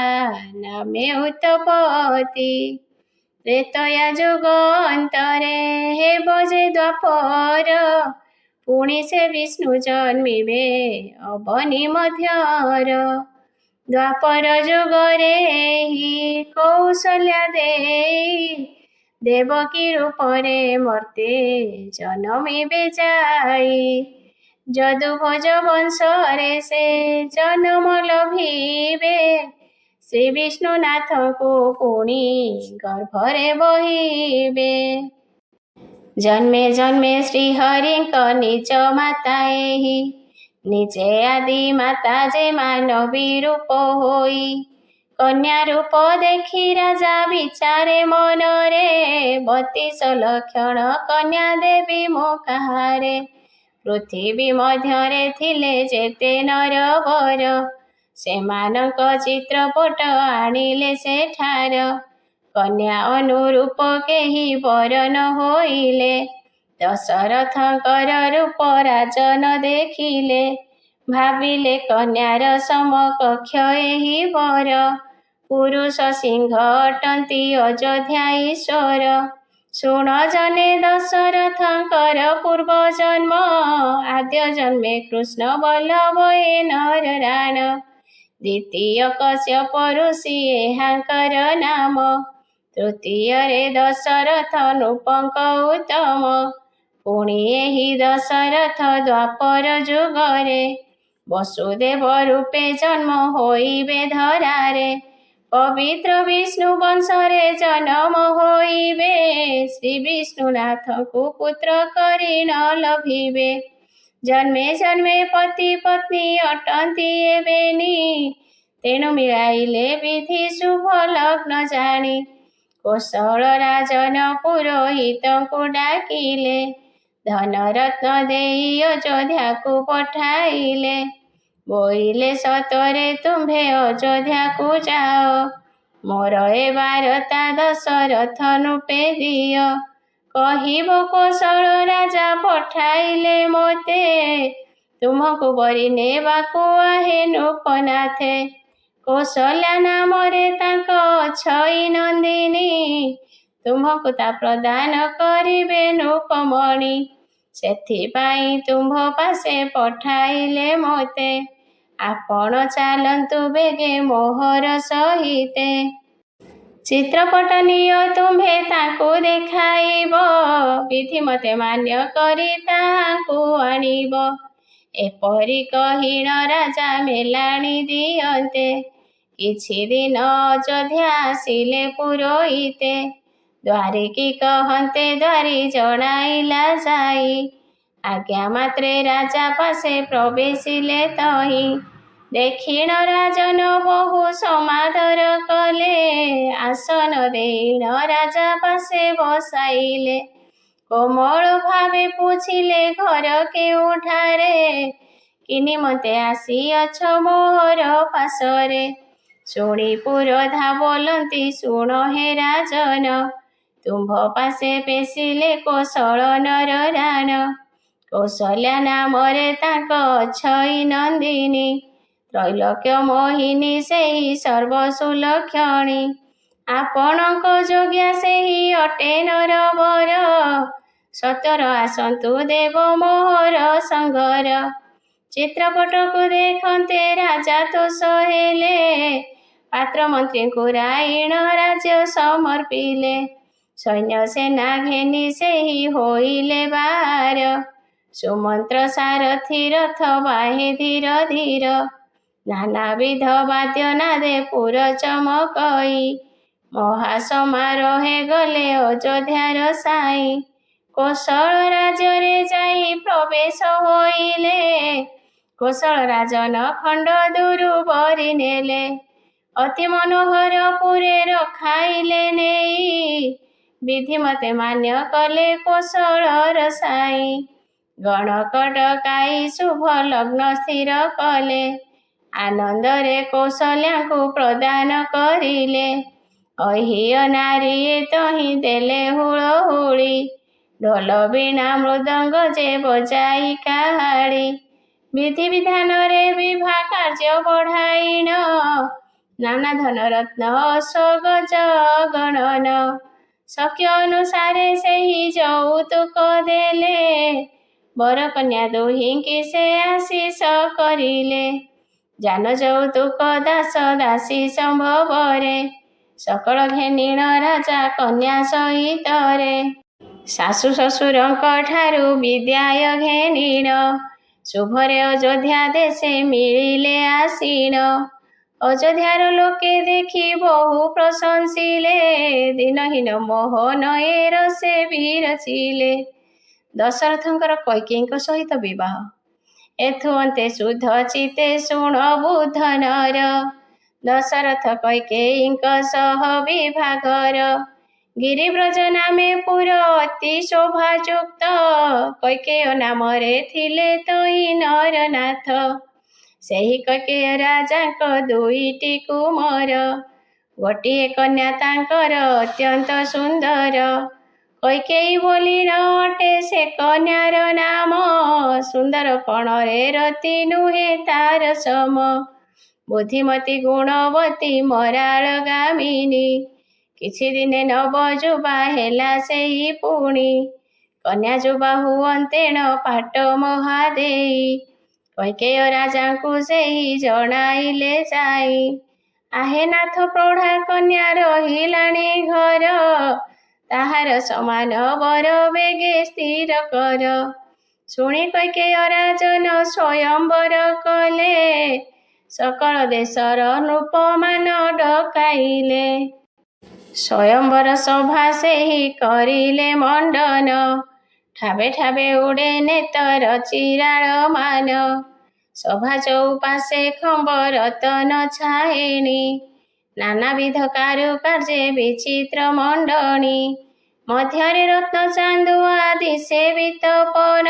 ନାମେ ଉତ୍ତପତି। ତ୍ରେତୟା ଯୁଗ ଅନ୍ତରେ ହେବ ଯେ ଦ୍ୱାପର, ପୁଣି ସେ ବିଷ୍ଣୁ ଜନ୍ମିବେ ଅବନୀ ମଧ୍ୟର। ଦ୍ୱାପର ଯୁଗରେ ଏହି କୌଶଲ୍ୟା ଦେଇ, ଦେବକୀ ରୂପରେ ମର୍ତ୍ତେ ଜନମିବେ ଯାଇ। ଯଦୁଭୋଜ ବଂଶରେ ସେ ଜନମ ଲଭିବେ, ଶ୍ରୀ ବିଷ୍ଣୁନାଥଙ୍କୁ ପୁଣି ଗର୍ଭରେ ବହିବେ। ଜନ୍ମେ ଜନ୍ମେ ଶ୍ରୀହରିଙ୍କ ନିଜ ମାତା ଏହି, ନିଜେ ଆଦି ମାତା ଯେ ମାନବୀ ରୂପ ହୋଇ। କନ୍ୟା ରୂପ ଦେଖି ରାଜା ବିଚାରେ ମନରେ, 32 ଲକ୍ଷଣ କନ୍ୟା ଦେବି ମୁଁ କାହାରେ। ପୃଥିବୀ ମଧ୍ୟରେ ଥିଲେ ଯେତେ ନରବର, ସେମାନଙ୍କ ଚିତ୍ରପଟ ଆଣିଲେ ସେଠାର। କନ୍ୟା ଅନୁରୂପ କେହି ବର ନ ହୋଇଲେ, ଦଶରଥଙ୍କର ରୂପ ରାଜନ ଦେଖିଲେ। ଭାବିଲେ କନ୍ୟାର ସମକକ୍ଷ ଏହି ବର, ପୁରୁଷ ସିଂହ ଅଟନ୍ତି ଅଯୋଧ୍ୟା ଈଶ୍ୱର। ଶୁଣ ଜନେ ଦଶରଥଙ୍କର ପୂର୍ବ ଜନ୍ମ, ଆଦ୍ୟ ଜନ୍ମେ କୃଷ୍ଣ ବଲ୍ଲଭ ଏ ନର ରାଣ। ଦ୍ୱିତୀୟ କଶ୍ୟପ ଋଷି ଏହାଙ୍କର ନାମ, ତୃତୀୟରେ ଦଶରଥ ନୃପଙ୍କ ଉତ୍ତମ। ପୁଣି ଏହି ଦଶରଥ ଦ୍ୱାପର ଯୁଗରେ, ବସୁଦେବ ରୂପେ ଜନ୍ମ ହୋଇବେ ଧରାରେ। ପବିତ୍ର ବିଷ୍ଣୁ ବଂଶରେ ଜନମ ହୋଇବେ, ଶ୍ରୀ ବିଷ୍ଣୁନାଥଙ୍କୁ ପୁତ୍ର କରି ନ ଲଭିବେ। ଜନ୍ମେ ଜନ୍ମେ ପତି ପତ୍ନୀ ଅଟନ୍ତି ଏବେନି, ତେଣୁ ମିଳାଇଲେ ବିଧି ଶୁଭ ଲଗ୍ନ ଜାଣି। କୋଶଳ ରାଜନ ପୁରୋହିତଙ୍କୁ ଡାକିଲେ, ଧନରତ୍ନ ଦେଇ ଅଯୋଧ୍ୟାକୁ ପଠାଇଲେ। ବୋଇଲେ ସତରେ ତୁମ୍ଭେ ଅଯୋଧ୍ୟାକୁ ଯାଅ, ମୋର ଏ ବାରତା ଦଶରଥ ନୃପେ ଦିଅ। କହିବ କୋଶଳ ରାଜା ପଠାଇଲେ ମୋତେ, ତୁମକୁ ବରି ନେବାକୁ ଆହେ ନୃପନାଥେ। କୌଶଲ୍ୟା ନାମରେ ତାଙ୍କ ଅଛଇ ନନ୍ଦିନୀ, ତୁମ୍ଭକୁ ତା ପ୍ରଦାନ କରିବେ ନୃପମଣି। ସେଥିପାଇଁ ତୁମ୍ଭ ପାଶେ ପଠାଇଲେ ମୋତେ, ଆପଣ ଚାଲନ୍ତୁ ବେଗେ ମୋହର ସହିତେ। ଚିତ୍ରପଟ ନିଅ ତୁମ୍ଭେ ତାଙ୍କୁ ଦେଖାଇବ, ବିଧି ମତେ ମାନ୍ୟ କରି ତାଙ୍କୁ ଆଣିବ। ଏପରି କହିଣ ରାଜା ମେଲାଣି ଦିଅନ୍ତେ, କିଛି ଦିନ ଅଯୋଧ୍ୟା ଆସିଲେ ପୁରୋହିତେ। ଦ୍ୱାରିକି କହନ୍ତେ ଦ୍ୱାରି ଜଣାଇଲା ଯାଇ, ଆଜ୍ଞା ମାତ୍ରେ ରାଜା ପାଶେ ପ୍ରବେଶିଲେ ତହିଁ। ଦେଖିଣ ରାଜନ ବହୁ ସମାଦର କଲେ, ଆସନ ଦେଇଣ ରାଜା ପାଶେ ବସାଇଲେ। କୋମଳ ଭାବେ ପୁଛିଲେ ଘର କେଉଁଠାରେ, କି ନିମନ୍ତେ ଆସିଅଛ ମୋହର ପାଶରେ। ଶୁଣି ପୁରୋଧା ବୋଲନ୍ତି ଶୁଣ ହେ ରାଜନ, ତୁମ୍ଭ ପାଶେ ପେଶିଲେ କୌଶଳ ନର ରାଣ। କୌଶଲ୍ୟା ନାମରେ ତାଙ୍କ ଅଛଇ ନନ୍ଦିନୀ, ତ୍ରୈଲୋକ୍ୟ ମୋହିନୀ ସେହି ସର୍ବସୁଲକ୍ଷଣୀ। ଆପଣଙ୍କ ଯୋଗ୍ୟା ସେହି ଅଟେ ନର ବର, ସତର ଆସନ୍ତୁ ଦେବ ମୋହର ସଂଗର। ଚିତ୍ରପଟକୁ ଦେଖନ୍ତେ ରାଜା ତୋଷ ହେଲେ, ପାତ୍ର ମନ୍ତ୍ରୀଙ୍କୁ ରାଇଣ ରାଜ୍ୟ ସମର୍ପିଲେ। ସୈନ୍ୟ ସେନା ଘେନି ସେହି ହୋଇଲେ ବାହାର, ସୁମନ୍ତ୍ର ସାରଥି ରଥ ବାହେ ଧୀର ଧୀର। ନାନାବିଧ ବାଦ୍ୟ ନାଦେ ପୁର ଚମକଇ, ମହାସମାରୋହେ ଗଲେ ଅଯୋଧ୍ୟାର ସାଇ। କୌଶଳ ରାଜ୍ୟରେ ଯାଇ ପ୍ରବେଶ ହୋଇଲେ, କୌଶଳ ରାଜନ ଖଣ୍ଡ ଦୁରୁ ବରି ନେଲେ। ଅତି ମନୋହର ପୁରେ ରଖାଇଲେ ନେଇ, ବିଧି ମତେ ମାନ୍ୟ କଲେ କୌଶଳର ସାଇ। ଗଣକ ଡକାଇ ଶୁଭ ଲଗ୍ନ ସ୍ଥିର କଲେ, ଆନନ୍ଦରେ କୌଶଲ୍ୟାଙ୍କୁ ପ୍ରଦାନ କରିଲେ। ଅହିୟ ନାରୀଏ ତହିଁ ଦେଲେ ହୁଳହୁଳି, ଢୋଲ ବୀଣା ମୃଦଙ୍ଗ ଯେ ବଜାଇ କାହାଳି। ବିଧି ବିଧାନରେ ବିଭା କାର୍ଯ୍ୟ ବଢ଼ାଇଣ, ନାନା ଧନ ରତ୍ନ ଅଶ୍ୱଗଜ ଗଣନ। ଶକ୍ୟ ଅନୁସାରେ ସେହି ଯୌତୁକ ଦେଲେ, ବର କନ୍ୟା ଦୁହିଁକି ସେ ଆଶିଷ କରିଲେ। ଯାନ ଯୌତୁକ ଦାସ ଦାସୀ ସମ୍ଭବରେ, ସକଳ ଘେନିଣ ରାଜା କନ୍ୟା ସହିତରେ। ଶାଶୁ ଶ୍ୱଶୁରଙ୍କ ଠାରୁ ବିଦାୟ ଘେନିଣ, ଶୁଭରେ ଅଯୋଧ୍ୟା ଦେଶେ ମିଳିଲେ ଆସିଣ। ଅଯୋଧ୍ୟାର ଲୋକେ ଦେଖି ବହୁ ପ୍ରଶଂସିଲେ, ଦିନହୀନ ମୋହନ ଏ ରସେ ବିରଚିଲେ। ଦଶରଥଙ୍କର କୈକେୟୀଙ୍କ ସହିତ ବିବାହ। ଏଥୁ ଅନ୍ତେ ଶୁଦ୍ଧ ଚିତ୍ତେ ଶୁଣ ବୁଦ୍ଧ ନର, ଦଶରଥ କୈକେୟୀଙ୍କ ସହ ବିଭାଘର। ଗିରିବ୍ରଜ ନାମେ ପୁର ଅତି ଶୋଭାଯୁକ୍ତ, କୈକେୟ ନାମରେ ଥିଲେ ତହିଁ ନରନାଥ। ସେହି କୈକେୟ ରାଜାଙ୍କ ଦୁଇଟି କୁମର, ଗୋଟିଏ କନ୍ୟା ତାଙ୍କର ଅତ୍ୟନ୍ତ ସୁନ୍ଦର। କୈକେୟୀ ବୋଲିଣ ଅଟେ ସେ କନ୍ୟାର ନାମ, ସୁନ୍ଦର ପଣରେ ରତି ନୁହେଁ ତାର ସମ। ବୁଦ୍ଧିମତୀ ଗୁଣବତୀ ମରାଳ ଗାମିନୀ, କିଛି ଦିନେ ନବଯୁବା ହେଲା ସେହି ପୁଣି। କନ୍ୟା ଯୁବା ହୁଅନ୍ତେଣ ପାଟ ମହାଦେଇ, କୈକେୟ ରାଜାଙ୍କୁ ସେହି ଜଣାଇଲେ ଯାଇ। ଆହେ ନାଥ ପ୍ରୌଢ଼ା କନ୍ୟା ରହିଲାଣି ଘର, ତାହାର ସମାନ ବର ବେଗେ ସ୍ଥିର କର। ଶୁଣି କୈକେୟ ରାଜନ ସ୍ୱୟଂବର କଲେ, ସକଳ ଦେଶର ନୃପମାନ ଡକାଇଲେ। ସ୍ୱୟଂବର ସଭା ସେହି କରିଲେ ମଣ୍ଡନ, ଠାବେ ଠାବେ ଉଡ଼େ ନେତର ଚିରାଳମାନ। ସଭା ଚଉପାଶେ ଖମ୍ବ ରତନ ଛାଏଣି, ନାନାବିଧ କାରୁକାର୍ଯ୍ୟେ ବିଚିତ୍ର ମଣ୍ଡଣି। ମଧ୍ୟରେ ରତ୍ନ ଚାନ୍ଦୁଆ ଦିଶେ ବିତପନ,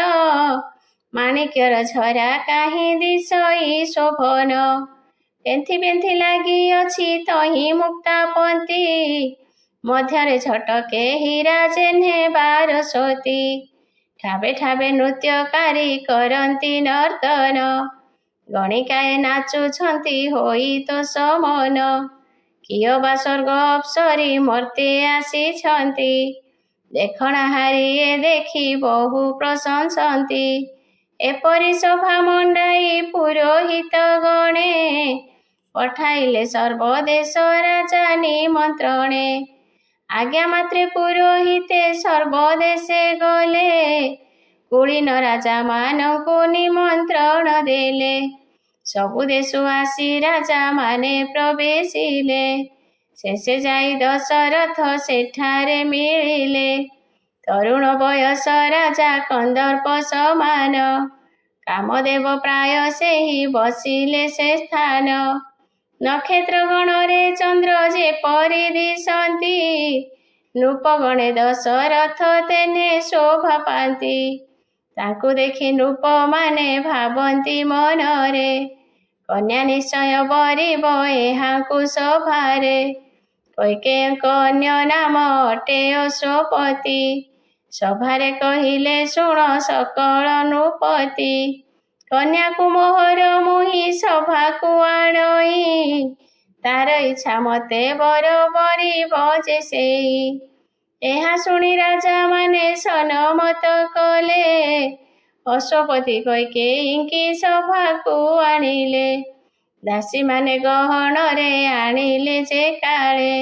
ମାଣିକ୍ୟର ଝରା କାହିଁ ଦିଶଇ ଶୋଭନ। ପେନ୍ଥି ପେନ୍ଥି ଲାଗିଅଛି ତହିଁ ମୁକ୍ତାପନ୍ତି, ମଧ୍ୟରେ ଝଟକେ ହୀରା ଜେହ୍ନେ ବାରଶତୀ। ଠାବେ ଠାବେ ନୃତ୍ୟକାରୀ କରନ୍ତି ନର୍ତ୍ତନ, ଗଣିକାଏ ନାଚୁଛନ୍ତି ହୋଇ ତୋଷ ମନ। କିଏ ବା ସ୍ୱର୍ଗ ଅପ୍ସରୀ ମର୍ତ୍ତେ ଆସିଛନ୍ତି, ଦେଖଣାହାରିଏ ଦେଖି ବହୁ ପ୍ରଶଂସନ୍ତି। ଏପରି ସଭା ମଣ୍ଡାଇ ପୁରୋହିତ ଗଣେ, ପଠାଇଲେ ସର୍ବଦେଶ ରାଜା ନିମନ୍ତ୍ରଣେ। ଆଜ୍ଞା ମାତ୍ରେ ପୁରୋହିତେ ସର୍ବଦେଶେ ଗଲେ, କୁଳୀନ ରାଜାମାନଙ୍କୁ ନିମନ୍ତ୍ରଣ ଦେଲେ। ସବୁ ଦେଶୁ ଆସି ରାଜାମାନେ ପ୍ରବେଶିଲେ, ଶେଷେ ଯାଇ ଦଶରଥ ସେଠାରେ ମିଳିଲେ। ତରୁଣ ବୟସ ରାଜା କନ୍ଦର୍ପ ସମାନ, କାମଦେବ ପ୍ରାୟ ସେହି ବସିଲେ ସେ ସ୍ଥାନ। ନକ୍ଷତ୍ର ଗଣରେ ଚନ୍ଦ୍ର ଯେପରି ଦିଶନ୍ତି, ନୃପଗଣେ ଦଶରଥ ତେନେ ଶୋଭା ପାନ୍ତି। ତାଙ୍କୁ ଦେଖି ନୃପମାନେ ଭାବନ୍ତି ମନରେ, କନ୍ୟା ନିଶ୍ଚୟ ବରିବ ଏହାଙ୍କୁ ସଭାରେ। କୈକେୟୀଙ୍କ ଅନ୍ୟ ନାମ ଅଟେ ଅଶ୍ୱପତି, ସଭାରେ କହିଲେ ଶୁଣ ସକଳ ନୃପତି। କନ୍ୟାକୁ ମୋହର ମୁହିଁ ସଭାକୁ ଆଣଇ, ତାର ଇଚ୍ଛା ମତେ ବର ବରିବ ଯେ ସେଇ। ଏହା ଶୁଣି ରାଜାମାନେ ସନମତ କଲେ, ଅଶ୍ୱପତି କୈକେୟୀଙ୍କି ସଭାକୁ ଆଣିଲେ। ଦାସୀମାନେ ଗହଣରେ ଆଣିଲେ ଯେ କାଳେ,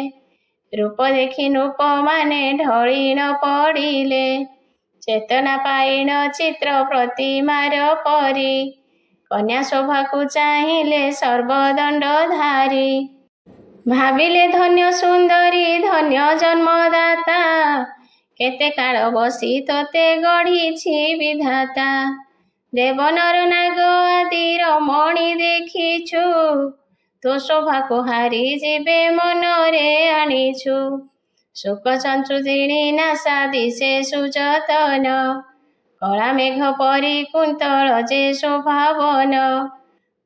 ରୂପ ଦେଖି ନୃପମାନେ ଢଳିଣ ପଡ଼ିଲେ। ଚେତନା ପାଇଣ ଚିତ୍ର ପ୍ରତିମାର ପରି, କନ୍ୟା ଶୋଭାକୁ ଚାହିଁଲେ ସର୍ବଦଣ୍ଡଧାରୀ। ଭାବିଲେ ଧନ୍ୟ ସୁନ୍ଦରୀ ଧନ୍ୟ ଜନ୍ମଦାତା, କେତେ କାଳ ବସି ତୋତେ ଗଢ଼ିଛି ବିଧାତା। ଦେବ ନର ନାଗ ଆଦି ରମଣୀ ଦେଖିଛୁ, ତୋ ଶୋଭାକୁ ହାରି ଯିବେ ମନରେ ଆଣିଛୁ। ଶୁକ ଚଞ୍ଚୁ ଜିଣି ନାସା ଦିଶେ ସୁଯତନ, କଳା ମେଘ ପରି କୁନ୍ତଳ ଯେ ଶୋଭାବନ।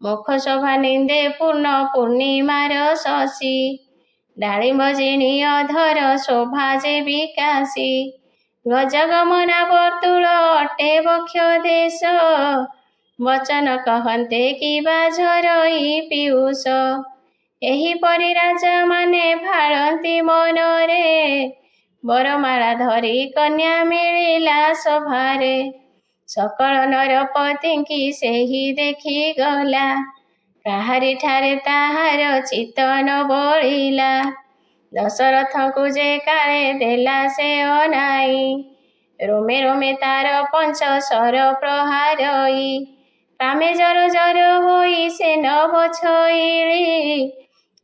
ମୁଖ ଶୋଭା ନିନ୍ଦେ ପୂର୍ଣ୍ଣ ପୂର୍ଣ୍ଣିମାର ଶଶୀ, ଡାଳିମ୍ବ ଜିଣି ଅଧର ଶୋଭା ଯେ ବିକାଶୀ। ଗଜଗମନା ବର୍ତ୍ତୁଳ ଅଟେ ବକ୍ଷ ଦେଶ, ବଚନ କହନ୍ତେ କିବା ଝରଇ ପିୟୁଷ। ଏହିପରି ରାଜାମାନେ ଭାଳନ୍ତି ମନରେ, ବରମାଳା ଧରି କନ୍ୟା ମିଳିଲା ସଭାରେ। ସକଳ ନରପତିଙ୍କି ସେହି ଦେଖି ଗଲା, କାହାରିଠାରେ ତାହାର ଚିତ୍ତ ନ ବଳିଲା। ଦଶରଥଙ୍କୁ ଯେ କାଳେ ଦେଲା ସେ ଅନାଇ, ରୋମେ ରୋମେ ତାର ପଞ୍ଚ ସର ପ୍ରହାରଇ। କାମେ ଜର ଜର ହୋଇ ସେ ନଭ ଛଇଳି,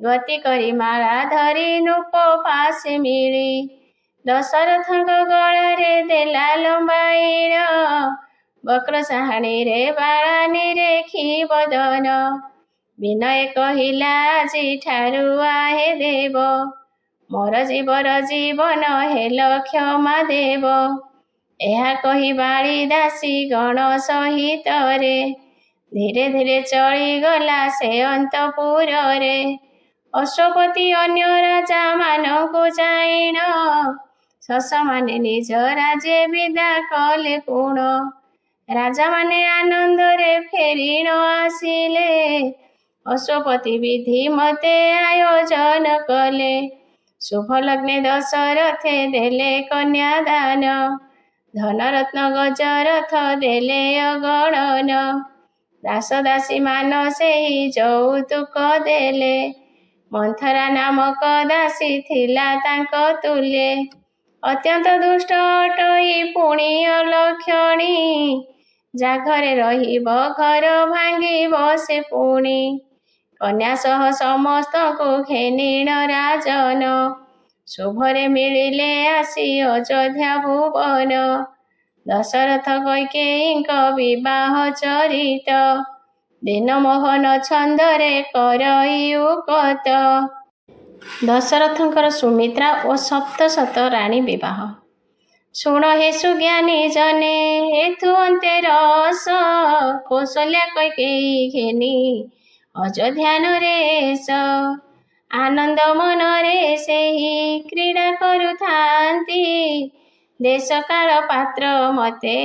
ଗତି କରି ମାଳା ଧରି ନୃପ ପାଶେ ମିଳି। ଦଶରଥଙ୍କ ଗଳାରେ ଦେଲା ଲମ୍ବାଇଣ, ବକ୍ର ସାହାଣୀରେ ବାଳା ନିରେଖି ବଦନ। ବିନୟ କହିଲା ଆଜି ଠାରୁ ଆହେ ଦେବ, ମୋର ଜୀବର ଜୀବନ ହେଲ କ୍ଷମା ଦେବ। ଏହା କହି ବାଳୀ ଦାସୀ ଗଣ ସହିତରେ, ଧୀରେ ଧୀରେ ଚଳିଗଲା ସେ ଅନ୍ତପୁରରେ। ଅଶ୍ୱପତି ଅନ୍ୟ ରାଜାମାନଙ୍କୁ ଜାଇଣ, ସସମାନେ ନିଜ ରାଜେ ବିଦା କଲେ ପୁଣ। ରାଜାମାନେ ଆନନ୍ଦରେ ଫେରି ନ ଆସିଲେ, ଅଶ୍ୱପତି ବିଧି ମତେ ଆୟୋଜନ କଲେ। ଶୁଭ ଲଗ୍ନେ ଦଶରଥେ ଦେଲେ କନ୍ୟାଦାନ, ଧନରତ୍ନ ଗଜରଥ ଦେଲେ ଅଗଣନ। ଦାସ ଦାସୀ ମାନ ସେହି ଯୌତୁକ ଦେଲେ, ମନ୍ଥରା ନାମକ ଦାସୀ ଥିଲା ତାଙ୍କ ତୁଲ୍ୟେ। ଅତ୍ୟନ୍ତ ଦୁଷ୍ଟ ଅଟଇ ପୁଣି ଅଲକ୍ଷଣୀ, ଯା ଘରେ ରହିବ ଘର ଭାଙ୍ଗିବ ସେ ପୁଣି। କନ୍ୟା ସହ ସମସ୍ତଙ୍କୁ ଘେନିଣ ରାଜନ, ଶୁଭରେ ମିଳିଲେ ଆସି ଅଯୋଧ୍ୟା ଭୁବନ। ଦଶରଥ କୈକେୟୀଙ୍କ ବିବାହ ଚରିତ, ଦିନ ମୋହନ ଛନ୍ଦରେ କରଇ ଉକତ। ଦଶରଥଙ୍କର ସୁମିତ୍ରା ଓ ସପ୍ତଶତ ରାଣୀ ବିବାହ। ଶୁଣ ହେ ସୁଜ୍ଞାନୀ ଜନେ ଏଥୁ ଅନ୍ତେ ରସ, କୌଶଲ୍ୟା କୈକେୟୀ ଘେନି ଅଯୋଧ୍ୟା ନରେଶ। ଆନନ୍ଦ ମନରେ ସେହି କ୍ରୀଡ଼ା କରୁଥାନ୍ତି, ଦେଶ କାଳ ପାତ୍ର ମତେ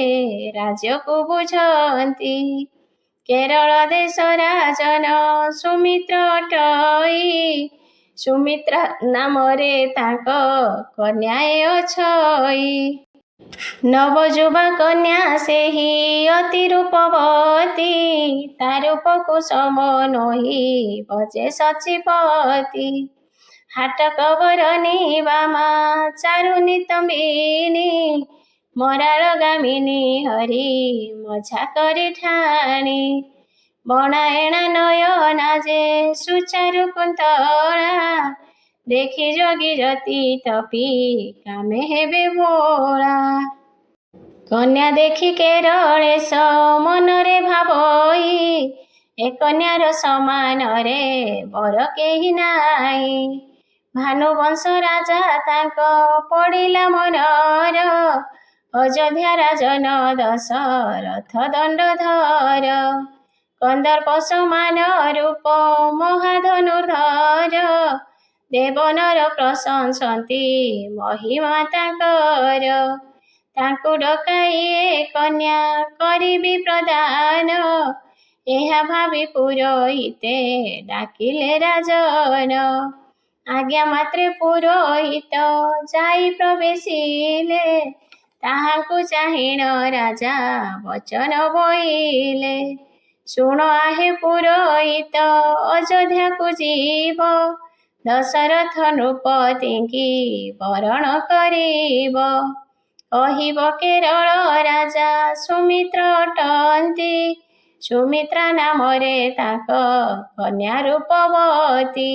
ରାଜ୍ୟକୁ ବୁଝନ୍ତି। କେରଳ ଦେଶ ରାଜନ ସୁମିତ୍ର ଅଟଇ, ସୁମିତ୍ରା ନାମରେ ତାଙ୍କ କନ୍ୟାଏ ଅଛଇ। ନବଯୁବା କନ୍ୟା ସେହି ଅତି ରୂପବତୀ, ତା ରୂପକୁ ସମ ନୋହି ଭଜେ ସଚିପତି। ହାଟକ ବରଣୀ ବାମା ଚାରୁନି ତମ୍ବିନୀ, ମରାଳ ଗାମିନୀ ହରି ମଝା କରି ଠାଣି। ବଣାଏଣା ନୟନା ଯେ ସୁଚାରୁ କୁନ୍ତଳା, ଦେଖି ଯୋଗୀ ରତି ତପି କାମେ ହେବେ ଭୋଳା। କନ୍ୟା ଦେଖି କେରଳେଶ ମନରେ ଭାବଇ, ଏ କନ୍ୟାର ସମାନରେ ବର କେହି ନାହିଁ। ଭାନୁବଂଶ ରାଜା ତାଙ୍କ ପଡ଼ିଲା ମନର, ଅଯୋଧ୍ୟା ରାଜନ ଦଶରଥ ଦଣ୍ଡଧର। କନ୍ଦର୍ପ ସମାନ ରୂପ ମହାଧନୁର୍ଦ୍ଧର, ଦେବନର ପ୍ରଶଂସନ୍ତି ମହିମା ତାଙ୍କର। ତାଙ୍କୁ ଡକାଇ ଏ କନ୍ୟା କରିବି ପ୍ରଦାନ, ଏହା ଭାବି ପୁରୋହିତେ ଡାକିଲେ ରାଜନ। ଆଜ୍ଞା ମାତ୍ରେ ପୁରୋହିତ ଯାଇ ପ୍ରବେଶିଲେ, ତାହାଙ୍କୁ ଚାହିଁଣ ରାଜା ବଚନ ବୋଇଲେ। ଶୁଣ ଆହେ ପୁରୋହିତ ଅଯୋଧ୍ୟାକୁ ଯିବ, ଦଶରଥ ନୃପତିଙ୍କି ବରଣ କରିବ। କହିବ କେରଳ ରାଜା ସୁମିତ୍ର ଅଟନ୍ତି, ସୁମିତ୍ରା ନାମରେ ତାଙ୍କ କନ୍ୟା ରୂପବତୀ।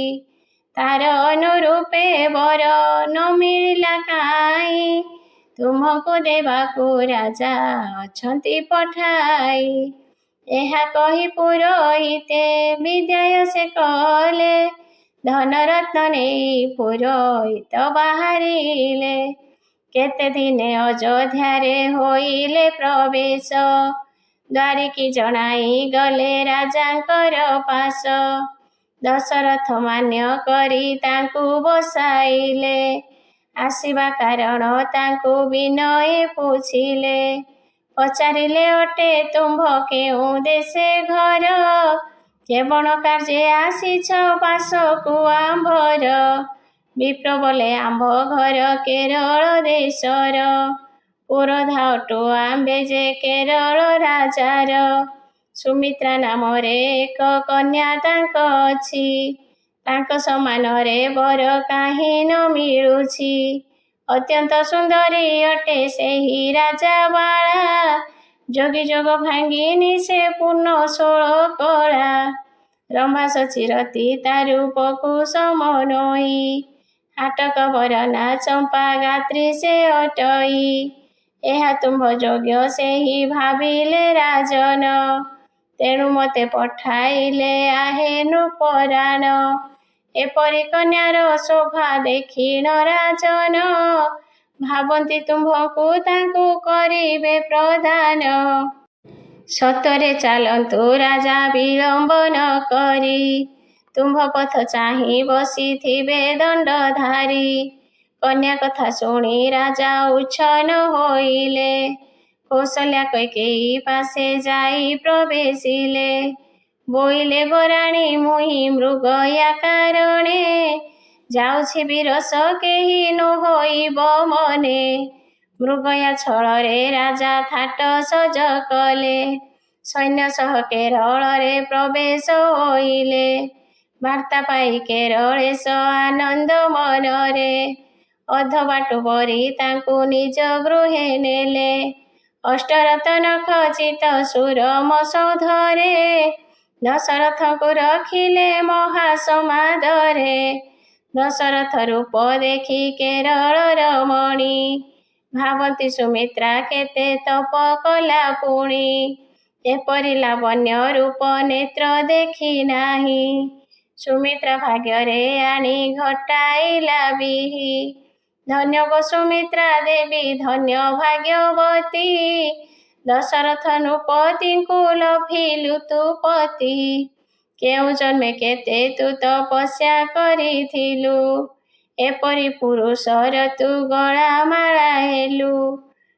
ତାର ଅନୁରୂପେ ବର ନ ମିଳିଲା କାହିଁ, ତୁମକୁ ଦେବାକୁ ରାଜା ଅଛନ୍ତି ପଠାଇ। ଏହା କହି ପୁରୋହିତେ ବିଦାୟ ସେ କଲେ, ଧନରତ୍ନ ନେଇ ପୁରୋହିତ ବାହାରିଲେ। କେତେ ଦିନେ ଅଯୋଧ୍ୟାରେ ହୋଇଲେ ପ୍ରବେଶ, ଦ୍ୱାରିକି ଜଣାଇ ଗଲେ ରାଜାଙ୍କର ପାଶ। ଦଶରଥ ମାନ୍ୟ କରି ତାଙ୍କୁ ବସାଇଲେ, ଆସିବା କାରଣ ତାଙ୍କୁ ବିନୟେ ପୁଛିଲେ। ପଚାରିଲେ ଅଟେ ତୁମ୍ଭ କେଉଁ ଦେଶେ ଘର, କେବଳ କାର୍ଯ୍ୟେ ଆସିଛ ବାସକୁ ଆମ୍ଭର। ବିପ୍ର ବୋଲେ ଆମ୍ଭ ଘର କେରଳ ଦେଶର, ପୁରୋଧା ଅଟୁ ଆମ୍ଭେ ଯେ କେରଳ ରାଜାର। ସୁମିତ୍ରା ନାମରେ ଏକ କନ୍ୟା ତାଙ୍କ ଅଛି, ତାଙ୍କ ସମାନରେ ବର କାହିଁ ନ ମିଳୁଛି। ଅତ୍ୟନ୍ତ ସୁନ୍ଦରୀ ଅଟେ ସେହି ରାଜା ବାଳା, ଯୋଗୀ ଯୋଗ ଭାଙ୍ଗିନୀ ସେ ପୂର୍ଣ୍ଣ ଷୋଳ କଳା। ରମ୍ଭା ସଚିରତି ତା ରୂପକୁ ସମ ନୋହି, ହାଟକ ବରନା ଚମ୍ପା ଗାତ୍ରୀ ସେ ଅଟଇ। ଏହା ତୁମ୍ଭ ଯୋଗ୍ୟ ସେହି ଭାବିଲେ ରାଜନ, ତେଣୁ ମୋତେ ପଠାଇଲେ ଆହେ ନୃପରାଣ। ଏପରି କନ୍ୟାର ଶୋଭା ଦେଖିଣ ରାଜନ, ଭାବନ୍ତି ତୁମ୍ଭଙ୍କୁ ତାଙ୍କୁ କରିବେ ପ୍ରଦାନ। ସତ୍ୱରେ ଚାଲନ୍ତୁ ରାଜା ବିଳମ୍ବ ନ କରି, ତୁମ୍ଭ ପଥ ଚାହିଁ ବସିଥିବେ ଦଣ୍ଡଧାରୀ। କନ୍ୟା କଥା ଶୁଣି ରାଜା ଉଚ୍ଛନ୍ନ ହୋଇଲେ, କୌଶଲ୍ୟା କୈକେୟୀ ପାଶେ ଯାଇ ପ୍ରବେଶିଲେ। ବୋଇଲେ ଗୋରାଣୀ ମୁହିଁ ମୃଗୟା କାରଣେ, ଯାଉଛି ବିରସ କେହି ନ ହୋଇବ ମନେ। ମୃଗୟା ଛଳରେ ରାଜା ଥାଟ ସଜ କଲେ, ସୈନ୍ୟ ସହ କେରଳରେ ପ୍ରବେଶ ହୋଇଲେ। ବାର୍ତ୍ତା ପାଇ କେରଳେଶ ଆନନ୍ଦ ମନରେ, ଅଧବାଟୁ ବରି ତାଙ୍କୁ ନିଜ ଗୃହେ ନେଲେ। ଅଷ୍ଟରତ୍ନ ଖଚିତ ସୁରମ ସୌଧରେ, ଦଶରଥଙ୍କୁ ରଖିଲେ ମହାସମାଦରେ। ଦଶରଥ ରୂପ ଦେଖି କେରଳ ରମଣୀ, ଭାବନ୍ତି ସୁମିତ୍ରା କେତେ ତପ କଲା ପୁଣି। ଏପରି ଲାବଣ୍ୟ ରୂପ ନେତ୍ର ଦେଖି ନାହିଁ, ସୁମିତ୍ରା ଭାଗ୍ୟରେ ଆଣି ଘଟାଇଲା ବିହି। ଧନ୍ୟ ଗୋ ସୁମିତ୍ରା ଦେବୀ ଧନ୍ୟ ଭାଗ୍ୟବତୀ, ଦଶରଥ ନୃପତିଙ୍କୁ ଲଭିଲୁ ତୁ ପତି। କେଉଁ ଜନ୍ମେ କେତେ ତୁ ତପସ୍ୟା କରିଥିଲୁ, ଏପରି ପୁରୁଷର ତୁ ଗଳାମାଳା ହେଲୁ।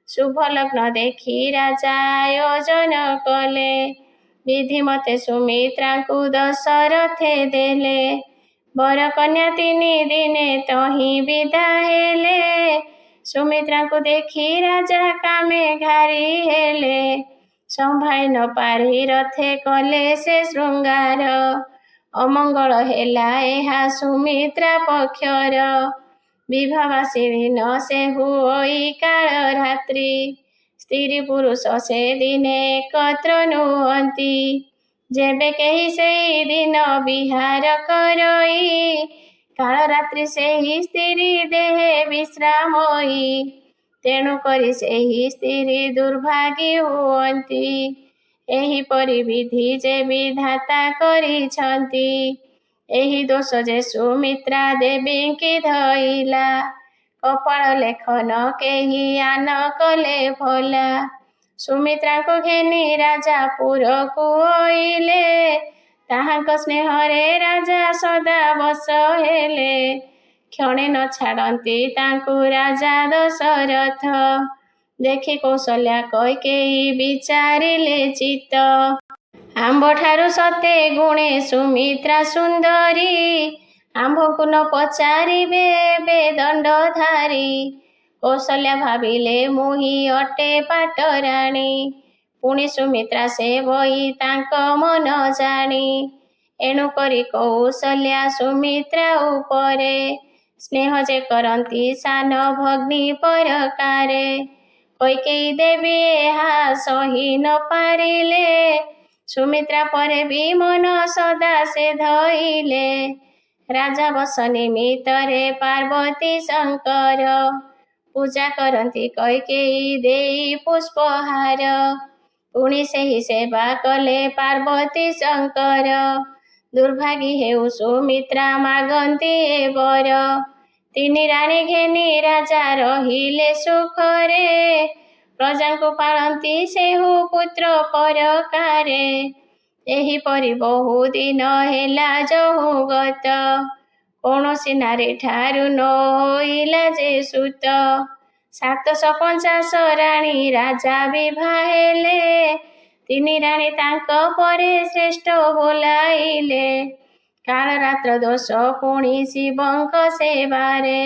ଶୁଭ ଲଗ୍ନ ଦେଖି ରାଜା ଆୟୋଜନ କଲେ, ବିଧି ମତେ ସୁମିତ୍ରାଙ୍କୁ ଦଶରଥେ ଦେଲେ। ବର କନ୍ୟା ତିନି ଦିନେ ତହିଁ ବିଦା ହେଲେ, ସୁମିତ୍ରାଙ୍କୁ ଦେଖି ରାଜା କାମେ ଘାରି ହେଲେ, ସମ୍ଭାଳି ନ ପାରି ରଥେ କଲେ ସେ ଶୃଙ୍ଗାର। ଅମଙ୍ଗଳ ହେଲା ଏହା ସୁମିତ୍ରା ପକ୍ଷର, ବିବାହବାସୀ ଦିନ ସେ ହୁଅଇ କାଳ ରାତ୍ରି। ସ୍ତ୍ରୀ ପୁରୁଷ ସେ ଦିନେ ଏକତ୍ର ନୁହନ୍ତି, ଯେବେ କେହି ସେଇ ଦିନ ବିହାର କରଇ। କାଳ ରାତ୍ରି ସେହି ସ୍ତ୍ରୀ ଦେହେ ବିଶ୍ରାମଇ, ତେଣୁ କରି ସେହି ସ୍ତ୍ରୀ ଦୁର୍ଭାଗୀ ହୁଅନ୍ତି। ଏହିପରି ବିଧି ଯେ ବିଧାତା କରିଛନ୍ତି, ଏହି ଦୋଷ ଯେ ସୁମିତ୍ରା ଦେବୀଙ୍କି ଧଇଲା। କପାଳ ଲେଖନ କେହି ଆନ କଲେ ଭଲା, ସୁମିତ୍ରାଙ୍କୁ ଘେନି ରାଜା ପୁରକୁ ଅଇଲେ। ତାହାଙ୍କ ସ୍ନେହରେ ରାଜା ସଦା ବଶ ହେଲେ, କ୍ଷଣେ ନ ଛାଡ଼ନ୍ତି ତାଙ୍କୁ ରାଜା ଦଶରଥ। ଦେଖି କୌଶଲ୍ୟା କୈକେୟୀ ବିଚାରିଲେ ଚିତ୍ତ, ଆମ୍ଭଠାରୁ ସତେ ଗୁଣେ ସୁମିତ୍ରା ସୁନ୍ଦରୀ। ଆମ୍ଭଙ୍କୁ ନ ପଚାରିବେ ଏବେ ଦଣ୍ଡଧାରୀ, କୌଶଲ୍ୟା ଭାବିଲେ ମୁହିଁ ଅଟେ ପାଟରାଣୀ। ପୁଣି ସୁମିତ୍ରା ସେ ବହି ତାଙ୍କ ମନ ଜାଣି, ଏଣୁ କରି କୌଶଲ୍ୟା ସୁମିତ୍ରା ଉପରେ, ସ୍ନେହ ଯେ କରନ୍ତି ସାନ ଭଗ୍ନୀ ପରକାରେ। କୈକେୟୀ ଦେବୀ ଏହା ସହି ନ ପାରିଲେ, ସୁମିତ୍ରା ପରେ ବି ମନ ସଦା ସେ ଧଇଲେ। ରାଜା ବସ ନିମିତ୍ତରେ ପାର୍ବତୀ ଶଙ୍କର, ପୂଜା କରନ୍ତି କୈକେୟୀ ଦେଇ ପୁଷ୍ପହାର। ପୁଣି ସେହି ସେବା କଲେ ପାର୍ବତୀ ଶଙ୍କର, ଦୁର୍ଭାଗୀ ହେଉ ସୁମିତ୍ରା ମାଗନ୍ତି ଏ ବର। ତିନି ରାଣୀ ଘେନି ରାଜା ରହିଲେ ସୁଖରେ, ପ୍ରଜାଙ୍କୁ ପାଳନ୍ତି ସେହୁ ପୁତ୍ର ପରକାରେ। ଏହିପରି ବହୁ ଦିନ ହେଲା ଯହୁଁ ଗତ, କୌଣସି ନାରୀ ଠାରୁ ନ ହୋଇଲା ଯେ ସୁତ। 750 ରାଣୀ ରାଜା ବିଭା ହେଲେ, ତିନି ରାଣୀ ତାଙ୍କ ପରେ ଶ୍ରେଷ୍ଠ ବୋଲାଇଲେ। କାଳ ରାତ୍ର ଦୋଷ ପୁଣି ଶିବଙ୍କ ସେବାରେ,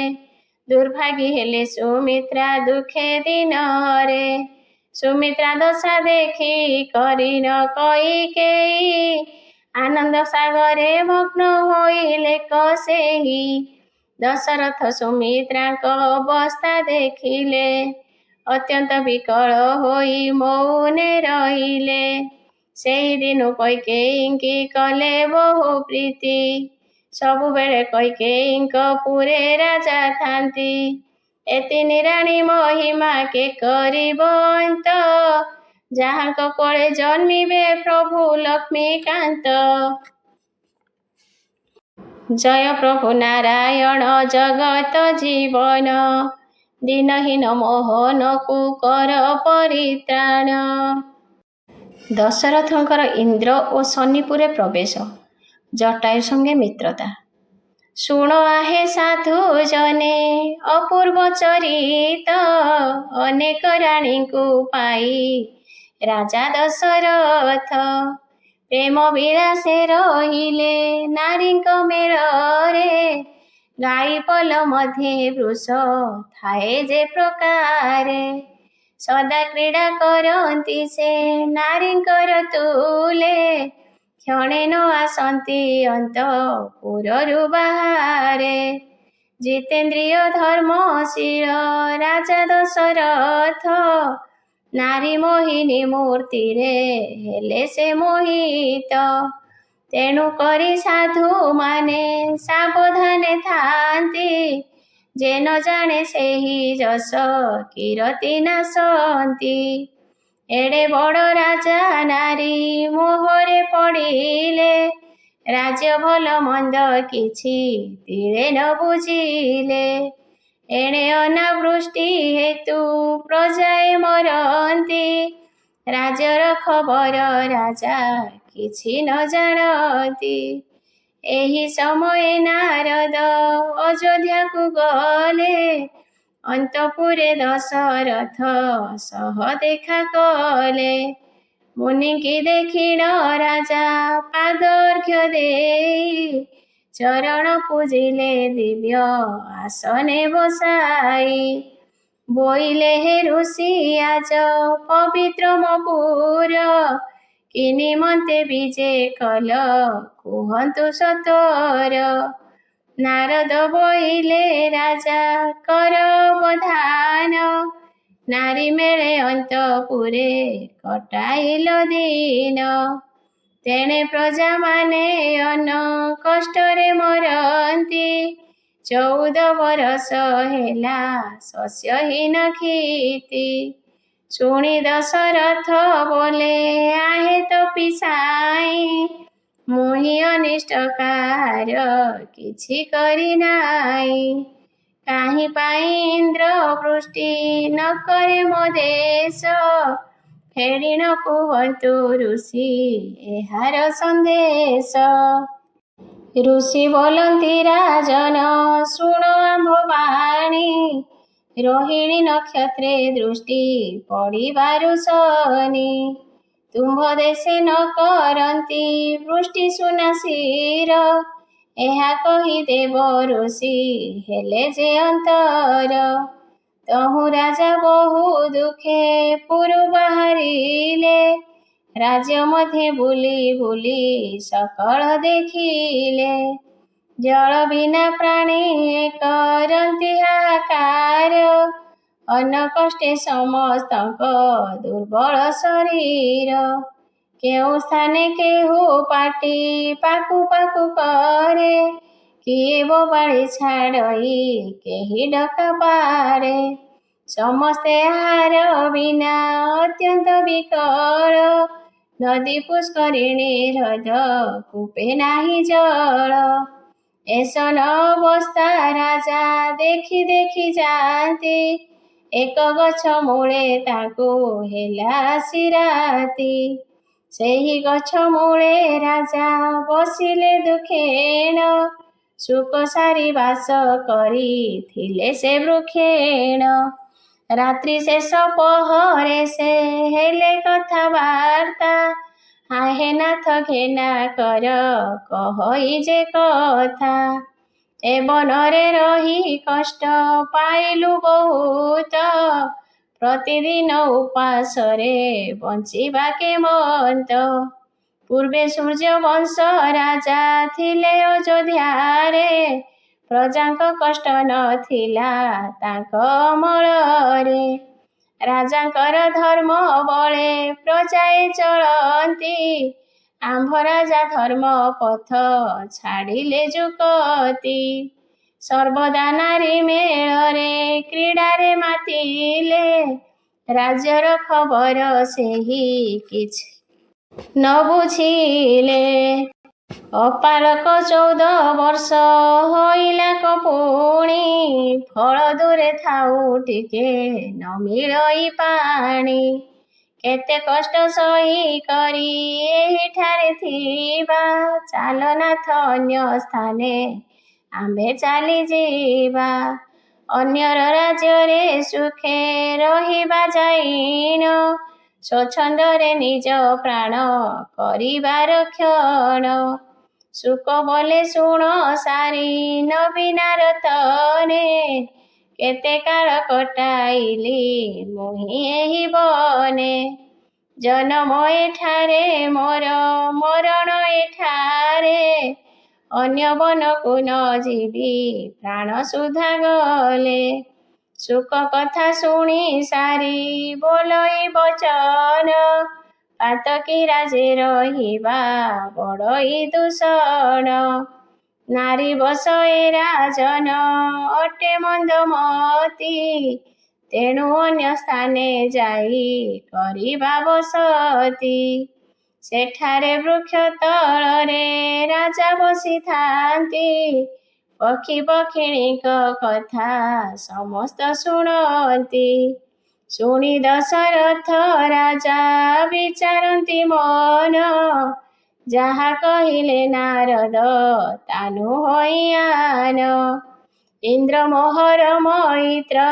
ଦୁର୍ଭାଗୀ ହେଲେ ସୁମିତ୍ରା ଦୁଃଖେ ଦିନରେ। ସୁମିତ୍ରା ଦଶା ଦେଖି କରି ନ କୈକେୟୀ, ଆନନ୍ଦ ସାଗରେ ମଗ୍ନ ହୋଇଲେ କସେଇ। ଦଶରଥ ସୁମିତ୍ରାଙ୍କ ଅବସ୍ଥା ଦେଖିଲେ, ଅତ୍ୟନ୍ତ ବିକଳ ହୋଇ ମୌନେ ରହିଲେ। ସେହିଦିନୁ କୈକେୟୀଙ୍କି କଲେ ବହୁ ପ୍ରୀତି, ସବୁବେଳେ କୈକେୟୀଙ୍କ ପୁରେ ରାଜା ଥାନ୍ତି। ଏ ତିନି ରାଣୀ ମହିମା କେ କରିବ ଅନ୍ତ, ଯାହାଙ୍କ କୋଳେ ଜନ୍ମିବେ ପ୍ରଭୁ ଲକ୍ଷ୍ମୀକାନ୍ତ। ଜୟ ପ୍ରଭୁ ନାରାୟଣ ଜଗତ ଜୀବନ, ଦିନହୀନ ମୋହନକୁ କର ପରିତ୍ରାଣ। ଦଶରଥଙ୍କର ଇନ୍ଦ୍ର ଓ ଶନିପୁରେ ପ୍ରବେଶ, ଜଟାୟୁ ସଙ୍ଗେ ମିତ୍ରତା। ଶୁଣ ଆହେ ସାଧୁ ଜନେ ଅପୂର୍ବ ଚରିତ, ଅନେକ ରାଣୀଙ୍କୁ ପାଇ ରାଜା ଦଶରଥ। ପ୍ରେମ ବିଳାସେ ରହିଲେ ନାରୀଙ୍କ ମେଳରେ, ଗାଈ ପଲ ମଧ୍ୟେ ବୃଷ ଥାଏ ଯେ ପ୍ରକାରେ। ସଦା କ୍ରୀଡ଼ା କରନ୍ତି ସେ ନାରୀଙ୍କର ତୁଲେ, କ୍ଷଣେ ନ ଆସନ୍ତି ଅନ୍ତଃପୁରରୁ ବାହାରେ। ଜିତେନ୍ଦ୍ରିୟ ଧର୍ମଶୀଳ ରାଜା ଦଶରଥ, ନାରୀ ମୋହିନୀ ମୂର୍ତ୍ତିରେ ହେଲେ ସେ ମୋହିତ। ତେଣୁ କରି ସାଧୁମାନେ ସାବଧାନେ ଥାନ୍ତି, ଯେ ନ ଜାଣେ ସେହି ଯଶ କିରତି ନାଶନ୍ତି। ଏଡ଼େ ବଡ଼ ରାଜା ନାରୀ ମୋହରେ ପଡ଼ିଲେ, ରାଜ୍ୟ ଭଲ ମନ୍ଦ କିଛି ତିଳେ ନ ବୁଝିଲେ। ଏଣେ ଅନାବୃଷ୍ଟି ହେତୁ ପ୍ରଜାଏ ମରନ୍ତି, ରାଜ୍ୟର ଖବର ରାଜା କିଛି ନ ଜାଣନ୍ତି। ଏହି ସମୟେ ନାରଦ ଅଯୋଧ୍ୟାକୁ ଗଲେ, ଅନ୍ତଃପୁରେ ଦଶରଥ ସହ ଦେଖା କଲେ। ମୁନିଙ୍କି ଦେଖିଣ ରାଜା ପାଦର୍ଘ୍ୟ ଦେଇ, ଚରଣ ପୂଜିଲେ ଦିବ୍ୟ ଆସନେ ବସାଇ। ବୋଇଲେ ହେ ଋଷି ଆଜ ପବିତ୍ର ମୋ ପୁର, କି ନିମନ୍ତେ ବିଜେ କଲ କୁହନ୍ତୁ ସତର। ନାରଦ ବୋଇଲେ ରାଜା କର ବଧାନ, ନାରୀ ମେଳେ ଅନ୍ତପୁରେ କଟାଇଲ ଦିନ। ତେଣେ ପ୍ରଜାମାନେ ଅନ୍ନ କଷ୍ଟରେ ମରନ୍ତି, 14 ବରଷ ହେଲା ଶସ୍ୟହୀନ କ୍ଷିତି। ଶୁଣି ଦଶରଥ ବୋଲେ ଆହେ ତ ପିସାଇ, ମୁଁ ହିଁ ଅନିଷ୍ଟ କାହାର କିଛି କରି ନାହିଁ। କାହିଁ ପାଇଁ ଇନ୍ଦ୍ର ବୃଷ୍ଟି ନ କରେ ମୋ ଦେଶ, ଫେରି ନ କୁହନ୍ତୁ ଋଷି ଏହାର ସନ୍ଦେଶ। ଋଷି ବୋଲନ୍ତି ରାଜନ ଶୁଣ ଆମ୍ଭ ବାଣୀ, ରୋହିଣୀ ନକ୍ଷତ୍ରେ ଦୃଷ୍ଟି ପଡ଼ିବାରୁ ଶନି। ତୁମ୍ଭ ଦେଶେ ନ କରନ୍ତି ବୃଷ୍ଟି ସୁନାସିର, ଏହା କହି ଦେବ ଋଷି ହେଲେ ଯେ ଅନ୍ତର। ତହୁଁ ରାଜା ବହୁ ଦୁଃଖେ ପୁରୁ ବାହାରିଲେ, ରାଜ୍ୟ ମଧ୍ୟେ ବୁଲି ବୁଲି ସକଳ ଦେଖିଲେ। ଜଳ ବିନା ପ୍ରାଣୀ କରନ୍ତି ହାହାକାର, ଅନ୍ନ କଷ୍ଟେ ସମସ୍ତଙ୍କ ଦୁର୍ବଳ ଶରୀର। କେଉଁ ସ୍ଥାନେ କେହୁ ପାଟି ପାକୁ ପାକୁ କରେ, କିଏ ବୋବାଳି ଛାଡ଼ଇ କେହି ଡକା ପାରେ। ସମସ୍ତେ ଆହାର ବିନା ଅତ୍ୟନ୍ତ ବିକଳ, ନଦୀ ପୁଷ୍କରିଣୀ ହ୍ରଦ କୂପେ ନାହିଁ ଜଳ। ଏସନ ଅବସ୍ଥା ରାଜା ଦେଖି ଦେଖି ଯାଆନ୍ତି, ଏକ ଗଛ ମୂଳେ ତାଙ୍କୁ ହେଲା ଆସି ରାତି। ସେହି ଗଛ ମୂଳେ ରାଜା ବସିଲେ ଦୁଃଖେଣ, ଶୋକ ସାରି ବାସ କରିଥିଲେ ସେ ବୃକ୍ଷେଣ। ରାତ୍ରି ଶେଷ ପହରେ ସେ ହେଲେ କଥାବାର୍ତ୍ତା, ଆହେ ନାଥ ଘେନା କର କହଇ ଯେ କଥା। ଏ ବନରେ ରହି କଷ୍ଟ ପାଇଲୁ ବହୁତ, ପ୍ରତିଦିନ ଉପାସରେ ବଞ୍ଚିବା କେମନ୍ତ। ପୂର୍ବେ ସୂର୍ଯ୍ୟ ବଂଶ ରାଜା ଥିଲେ ଅଯୋଧ୍ୟାରେ, ପ୍ରଜାଙ୍କ କଷ୍ଟ ନଥିଲା ତାଙ୍କ ଅମଳରେ। ରାଜାଙ୍କର ଧର୍ମ ବଳେ ପ୍ରଜାଏ ଚଳନ୍ତି, ଆମ୍ଭ ରାଜା ଧର୍ମ ପଥ ଛାଡ଼ିଲେ ଯୁକତି। ସର୍ବଦା ନାରୀ ମେଳରେ କ୍ରୀଡ଼ାରେ ମାତିଲେ, ରାଜ୍ୟର ଖବର ସେହି କିଛି ନ ବୁଝିଲେ। ଅପାଳକ 14 ବର୍ଷ ହୋଇଲା କପୁଣି, ଫଳ ଦୂରେ ଥାଉ ଟିକେ ନ ମିଳଇ ପାଣି। କେତେ କଷ୍ଟ ସହି କରି ଏହିଠାରେ ଥିବା, ଚାଲ ନାଥ ଅନ୍ୟ ସ୍ଥାନେ ଆମ୍ଭେ ଚାଲିଯିବା। ଅନ୍ୟର ରାଜ୍ୟରେ ସୁଖେ ରହିବା ଯାଇନ, ସ୍ୱଚ୍ଛନ୍ଦରେ ନିଜ ପ୍ରାଣ କରିବା ରକ୍ଷଣ। ଶୁକ ବୋଲେ ଶୁଣ ସାରି ନବୀନାର ତନେ, କେତେ କାଳ କଟାଇଲି ମୁହିଁ ଏହି ବନେ। ଜନମ ଏଠାରେ ମୋର ମରଣ ଏଠାରେ, ଅନ୍ୟ ବନକୁ ନ ଯିବି ପ୍ରାଣ ସୁଧା ଗଲେ। ଶୁକ କଥା ଶୁଣି ସାରି ବୋଲଇ ବଚନ, ପାତକୀ ରାଜେ ରହିବା ବଡ଼ଇ ଦୂଷଣ। ନାରୀ ବଶ ଏ ରାଜନ ଅଟେ ମନ୍ଦମତି, ତେଣୁ ଅନ୍ୟ ସ୍ଥାନେ ଯାଇ କରିବା ବସତି। ସେଠାରେ ବୃକ୍ଷ ତଳରେ ରାଜା ବସିଥାନ୍ତି, ପକ୍ଷୀ ପକ୍ଷିଣୀଙ୍କ କଥା ସମସ୍ତ ଶୁଣନ୍ତି। ଶୁଣି ଦଶରଥ ରାଜା ବିଚାରନ୍ତି ମନ, ଯାହା କହିଲେ ନାରଦ ତାନୁ ହୋଇଆନ। ଇନ୍ଦ୍ର ମୋହର ମୈତ୍ର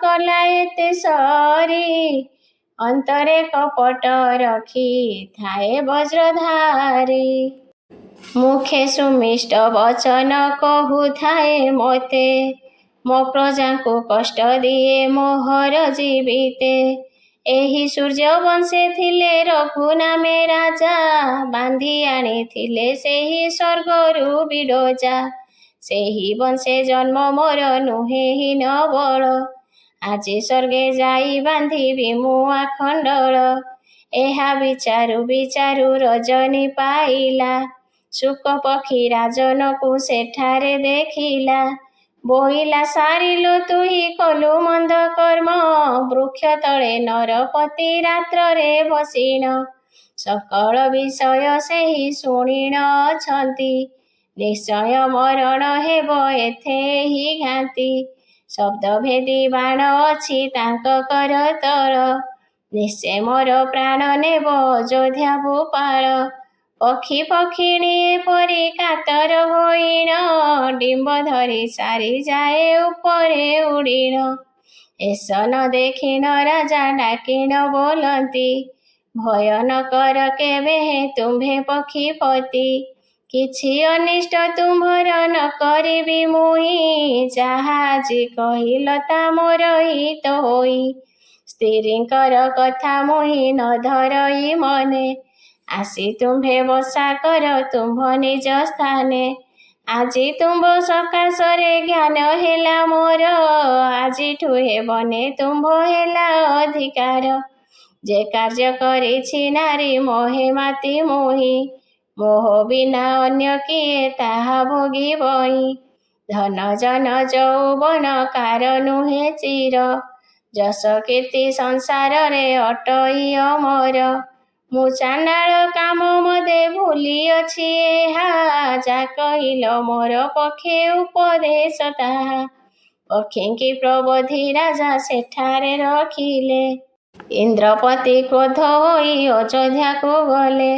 କଲା ଏତେ ସରି, ଅନ୍ତରେ କପଟ ରଖି ଥାଏ ବଜ୍ରଧାରୀ। ମୁଖେ ସୁମିଷ୍ଟ ବଚନ କହୁଥାଏ ମୋତେ, ମୋ ପ୍ରଜାଙ୍କୁ କଷ୍ଟ ଦିଏ ମୋହର ଜୀବିତେ। ଏହି ସୂର୍ଯ୍ୟ ବଂଶେ ଥିଲେ ରଘୁ ନାମେ ରାଜା, ବାନ୍ଧି ଆଣିଥିଲେ ସେହି ସ୍ୱର୍ଗରୁ ବିରଜା। ସେହି ବଂଶେ ଜନ୍ମ ମୋର ନୁହେଁ ହୀନ ବଳ, ଆଜି ସ୍ୱର୍ଗେ ଯାଇ ବାନ୍ଧିବି ମୁଁ ଆଖଣ୍ଡଳ। ଏହା ବିଚାରୁ ବିଚାରୁ ରଜନୀ ପାଇଲା, ଶୁକ ପକ୍ଷୀ ରାଜନକୁ ସେଠାରେ ଦେଖିଲା। ବୋଇଲା ସାରିଲୁ ତୁହି କଲୁ ମନ୍ଦ କର୍ମ, ବୃକ୍ଷ ତଳେ ନରପତି ରାତ୍ରରେ ବସିଣ। ସକଳ ବିଷୟ ସେହି ଶୁଣିଣ ଅଛନ୍ତି, ନିଶ୍ଚୟ ମରଣ ହେବ ଏଥେହି ଘାନ୍ତି। ଶବ୍ଦ ଭେଦି ବାଣ ଅଛି ତାଙ୍କ କରତଳ, ନିଶ୍ଚେ ମୋର ପ୍ରାଣ ନେବ ଅଯୋଧ୍ୟା ଭୂପାଳ। ପକ୍ଷୀ ପକ୍ଷିଣୀ ଏପରି କାତର ହୋଇଣ, ଡିମ୍ବ ଧରି ସାରି ଯାଏ ଉପରେ ଉଡ଼ିଣ। ଏସନ ଦେଖିଣ ରାଜା ଡାକିଣ ବୋଲନ୍ତି, ଭୟ ନ କର କେବେ ତୁମ୍ଭେ ପକ୍ଷୀପତି। କିଛି ଅନିଷ୍ଟ ତୁମ୍ଭର ନ କରିବି ମୁହିଁ, ଯାହା ଆଜି କହିଲ ତା ମୋର ହିତ ହୋଇ। ସ୍ତ୍ରୀଙ୍କର କଥା ମୁହିଁ ନ ଧରଇ ମନେ, ଆସି ତୁମ୍ଭେ ବସା କର ତୁମ୍ଭ ନିଜ ସ୍ଥାନେ। ଆଜି ତୁମ୍ଭ ସକାଶରେ ଜ୍ଞାନ ହେଲା ମୋର, ଆଜିଠୁ ହେବନେ ତୁମ୍ଭ ହେଲା ଅଧିକାର। ଯେ କାର୍ଯ୍ୟ କରିଛି ନାରୀ ମୋହେ ମାତି ମୋହି, ମୋହ ବିନା ଅନ୍ୟ କିଏ ତାହା ଭୋଗିବଇ। ଧନ ଜନ ଯୌବନ କାର ନୁହେଁ ଚିର, ଯଶ କୀର୍ତ୍ତି ସଂସାରରେ ଅଟଇ ଅମର। ମୁଁ ଚାଣ୍ଡାଳ କାମ ମଦେ ଭୁଲିଅଛି ଏହା, ଯା କହିଲ ମୋର ପକ୍ଷେ ଉପଦେଶ ତାହା। ପକ୍ଷୀଙ୍କି ପ୍ରବୋଧି ରାଜା ସେଠାରେ ରଖିଲେ, ଇନ୍ଦ୍ରପତି କ୍ରୋଧ ହୋଇ ଅଯୋଧ୍ୟାକୁ ଗଲେ।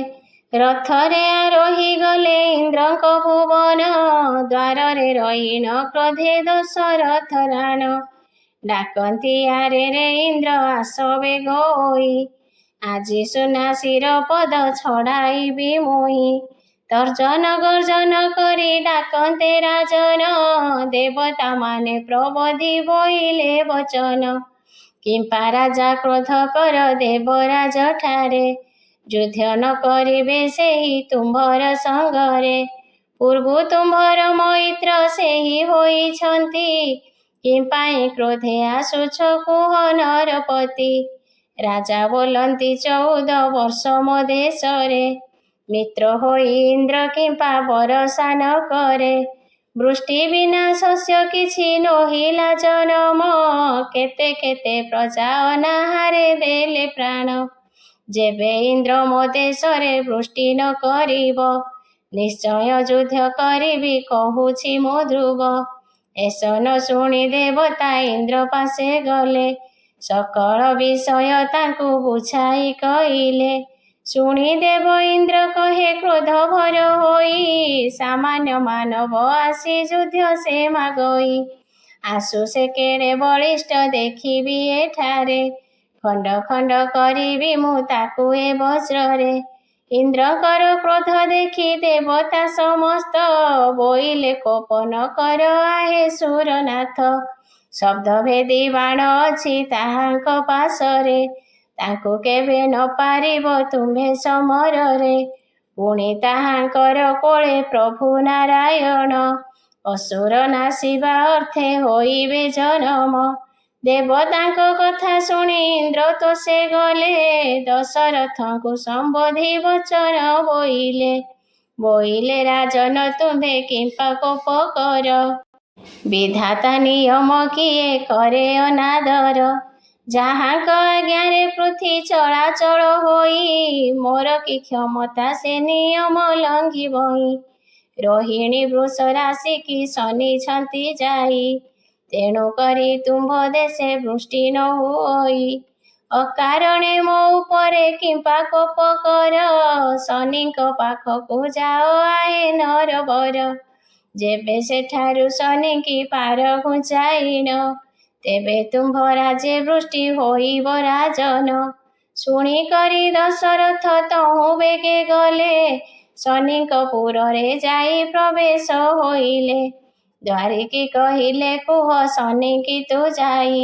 ରଥରେ ଆରୋହୀ ଗଲେ ଇନ୍ଦ୍ରଙ୍କ ଭୁବନ, ଦ୍ୱାରରେ ରହିଣ କ୍ରୋଧେ ଦଶରଥ ରାଣ। ଡାକନ୍ତି ଆରେ ରେ ଇନ୍ଦ୍ର ଆସ ବେଗ ହୋଇ, ଆଜି ସୁନା ଶିର ପଦ ଛଡ଼ାଇବି ମୁହିଁ। ତର୍ଜନ ଗର୍ଜନ କରି ଡାକନ୍ତେ ରାଜନ, ଦେବତା ମାନେ ପ୍ରବୋଧି ବୋଇଲେ ବଚନ। କିମ୍ପା ରାଜା କ୍ରୋଧ କର ଦେବରାଜ ଠାରେ, ଯୁଦ୍ଧ ନ କରିବେ ସେହି ତୁମ୍ଭର ସଙ୍ଗରେ। ପୂର୍ବୁ ତୁମ୍ଭର ମୈତ୍ର ସେହି ହୋଇଛନ୍ତି, କିମ୍ପାଇଁ କ୍ରୋଧେ ଆସୁଛ କୁହ ନରପତି। ରାଜା ବୋଲନ୍ତି 14 ବର୍ଷ ମୋ ଦେଶରେ, ମିତ୍ର ହୋଇ ଇନ୍ଦ୍ର କିମ୍ପା ବରଷା ନ କରେ। ବୃଷ୍ଟି ବିନା ଶସ୍ୟ କିଛି ନୋହିଲା ଜନମ, କେତେ କେତେ ପ୍ରଜା ଅନାହାରେ ଦେଲେ ପ୍ରାଣ। ଯେବେ ଇନ୍ଦ୍ର ମୋ ଦେଶରେ ବୃଷ୍ଟି ନ କରିବ, ନିଶ୍ଚୟ ଯୁଦ୍ଧ କରିବି କହୁଛି ମୁଁ ଧ୍ରୁବ। ଏସନ ଶୁଣି ଦେବତା ଇନ୍ଦ୍ର ପାଶେ ଗଲେ, ସକଳ ବିଷୟ ତାଙ୍କୁ ବୁଝାଇ କହିଲେ। ଶୁଣି ଦେବ ଇନ୍ଦ୍ର କହେ କ୍ରୋଧ ଭର ହୋଇ, ସାମାନ୍ୟ ମାନବ ଆସି ଯୁଦ୍ଧ ସେ ମାଗଇ। ଆସୁ ସେ କେଡ଼େ ବଳିଷ୍ଠ ଦେଖିବି ଏଠାରେ, ଖଣ୍ଡ ଖଣ୍ଡ କରିବି ମୁଁ ତାକୁ ଏ ବଜ୍ରରେ। ଇନ୍ଦ୍ରଙ୍କର କ୍ରୋଧ ଦେଖି ଦେବତା ସମସ୍ତ, ବୋଇଲେ କୋପ ନ କର ଆହେ ସୁରନାଥ। ଶବ୍ଦ ଭେଦି ବାଣ ଅଛି ତାହାଙ୍କ ପାଶରେ, ତାଙ୍କୁ କେବେ ନ ପାରିବ ତୁମ୍ଭେ ସମରରେ। ପୁଣି ତାହାଙ୍କର କୋଳେ ପ୍ରଭୁ ନାରାୟଣ, ଅସୁର ନାଶିବା ଅର୍ଥେ ହୋଇବେ ଜନମ। ଦେବତାଙ୍କ କଥା ଶୁଣି ଇନ୍ଦ୍ର ତୋଷେ ଗଲେ, ଦଶରଥଙ୍କୁ ସମ୍ବୋଧି ବଚନ ବୋଇଲେ। ବୋଇଲେ ରାଜନ ତୁମ୍ଭେ କିମ୍ପା କୋପ କର, ବିଧାତା ନିୟମ କିଏ କରେ ଅନାଦର। ଯାହାଙ୍କ ଆଜ୍ଞାରେ ପୃଥ୍ୱୀ ଚଳାଚଳ ହୋଇ, ମୋର କି କ୍ଷମତା ସେ ନିୟମ ଲଙ୍ଘିବହି। ରୋହିଣୀ ବୃଷ ରାଶିକି ଶନିଛନ୍ତି ଯାଇ, ତେଣୁ କରି ତୁମ୍ଭ ଦେଶେ ବୃଷ୍ଟି ନ ହୁଅଇ। ଅକାରଣେ ମୋ ଉପରେ କିମ୍ପା କୋପ କର, ଶନିଙ୍କ ପାଖକୁ ଯାଅ ଆହେ ନରବର। ଯେବେ ସେଠାରୁ ଶନିକି ପାର ଘୁଞ୍ଚାଇଣ, ତେବେ ତୁମ୍ଭ ରାଜେ ବୃଷ୍ଟି ହୋଇବ ରାଜନ। ଶୁଣି କରି ଦଶରଥ ତହୁଁ ବେଗେ ଗଲେ, ଶନିଙ୍କ ପୁରରେ ଯାଇ ପ୍ରବେଶ ହୋଇଲେ। ଦ୍ୱାରିକି କହିଲେ କୁହ ଶନିକି ତୁ ଯାଇ,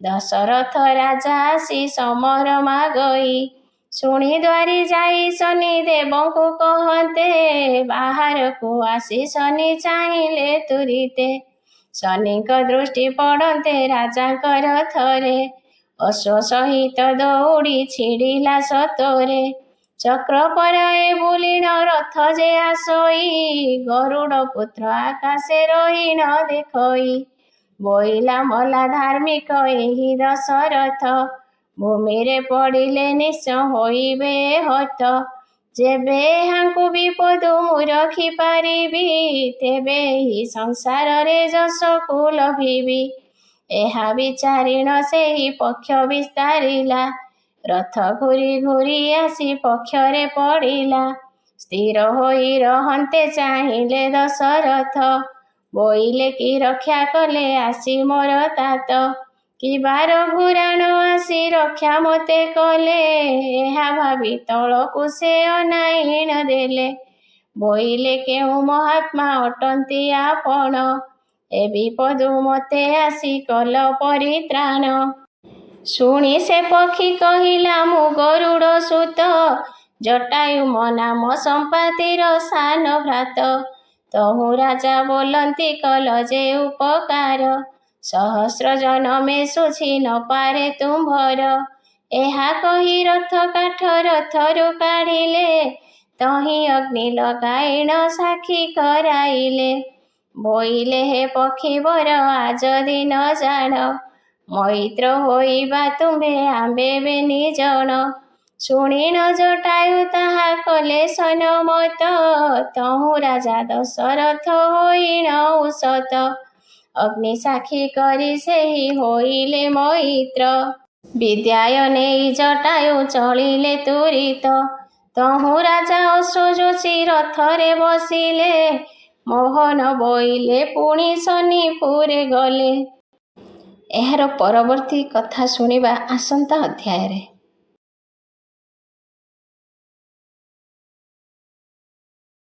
ଦଶରଥ ରାଜା ଆସି ସମର ମାଗଇ। ଶୁଣି ଦ୍ୱାରି ଯାଇ ଶନି ଦେବଙ୍କୁ କହନ୍ତେ, ବାହାରକୁ ଆସି ଶନି ଚାହିଁଲେ ତୁରିତେ। ଶନିଙ୍କ ଦୃଷ୍ଟି ପଡ଼ନ୍ତେ ରାଜାଙ୍କର ଥରେ, ଅଶ୍ଵ ସହିତ ଦୌଡ଼ି ଛିଡ଼ିଲା ସତରେ। ଚକ୍ର ପରାଏ ବୁଲିଣ ରଥ ଯେ ଆସଇ, ଗରୁଡ଼ ପୁତ୍ର ଆକାଶେ ରହିଣ ଦେଖଇ। ବୋଇଲା ମଲା ଧାର୍ମିକ ଏହି ଦଶରଥ, ଭୂମିରେ ପଡ଼ିଲେ ନିଶ୍ଚୟ ହୋଇବେ ହତ। ଯେବେ ଏହାଙ୍କୁ ବିପଦୁ ମୁଁ ରଖି ପାରିବି, ତେବେ ଏହି ସଂସାରରେ ଯଶକୁ ଲଭିବି। ଏହା ବିଚାରିଣ ସେହି ପକ୍ଷ ବିସ୍ତାରିଲା, ରଥ ଘୂରି ଘୂରି ଆସି ପକ୍ଷରେ ପଡ଼ିଲା। ସ୍ଥିର ହୋଇ ରହନ୍ତେ ଚାହିଁଲେ ଦଶରଥ, ବୋଇଲେ କି ରକ୍ଷା କଲେ ଆସି ମୋର ତାତ। କି ବାର ଘୁରାଣ ଆସି ରକ୍ଷା ମୋତେ କଲେ, ଏହା ଭାବି ତଳକୁ ସେ ଅନାଇଣ ଦେଲେ। ବୋଇଲେ କେଉଁ ମହାତ୍ମା ଅଟନ୍ତି ଆପଣ, ଏ ବିପଦୁ ମୋତେ ଆସି କଲ ପରିତ୍ରାଣ। ଶୁଣି ସେ ପକ୍ଷୀ କହିଲା ମୁଁ ଗରୁଡ଼ ସୁତ, ଜଟାୟୁ ମୋ ନାମ ସମ୍ପାତିର ସାନ ଭ୍ରାତ। ତହୁଁ ରାଜା ବୋଲନ୍ତି କଲ ଯେ ଉପକାର, ସହସ୍ର ଜନମେ ଶୁଝି ନ ପାରେ ତୁମ୍ଭର। ଏହା କହି ରଥ କାଠ ରଥରୁ କାଢ଼ିଲେ, ତହିଁ ଅଗ୍ନି ଲଗାଇଣ ସାକ୍ଷୀ କରାଇଲେ। ବୋଇଲେ ହେ ପକ୍ଷୀବର ଆଜ ଦିନ ଜାଣ, ମୈତ୍ର ହୋଇବା ତୁମ୍ଭେ ଆମ୍ଭେ ବେନିଜଣ। ଶୁଣିଣ ଜଟାୟୁ ତାହା କଲେ ସନମତ, ତହୁଁ ରାଜା ଦଶରଥ ହୋଇଣ ଉଷତ। ଅଗ୍ନି ସାକ୍ଷୀ କରି ସେହି ହୋଇଲେ ମୈତ୍ର, ବିଦ୍ୟାୟ ନେଇ ଜଟାୟୁ ଚଳିଲେ ତୁରିତ। ତହୁଁ ରାଜା ଅଶ୍ଵଯୋଚି ରଥରେ ବସିଲେ, ମୋହନ ବୋଇଲେ ପୁଣି ଶନିପୁରେ ଗଲେ। ଏହାର ପରବର୍ତ୍ତୀ କଥା ଶୁଣିବା ଆସନ୍ତା ଅଧ୍ୟାୟରେ।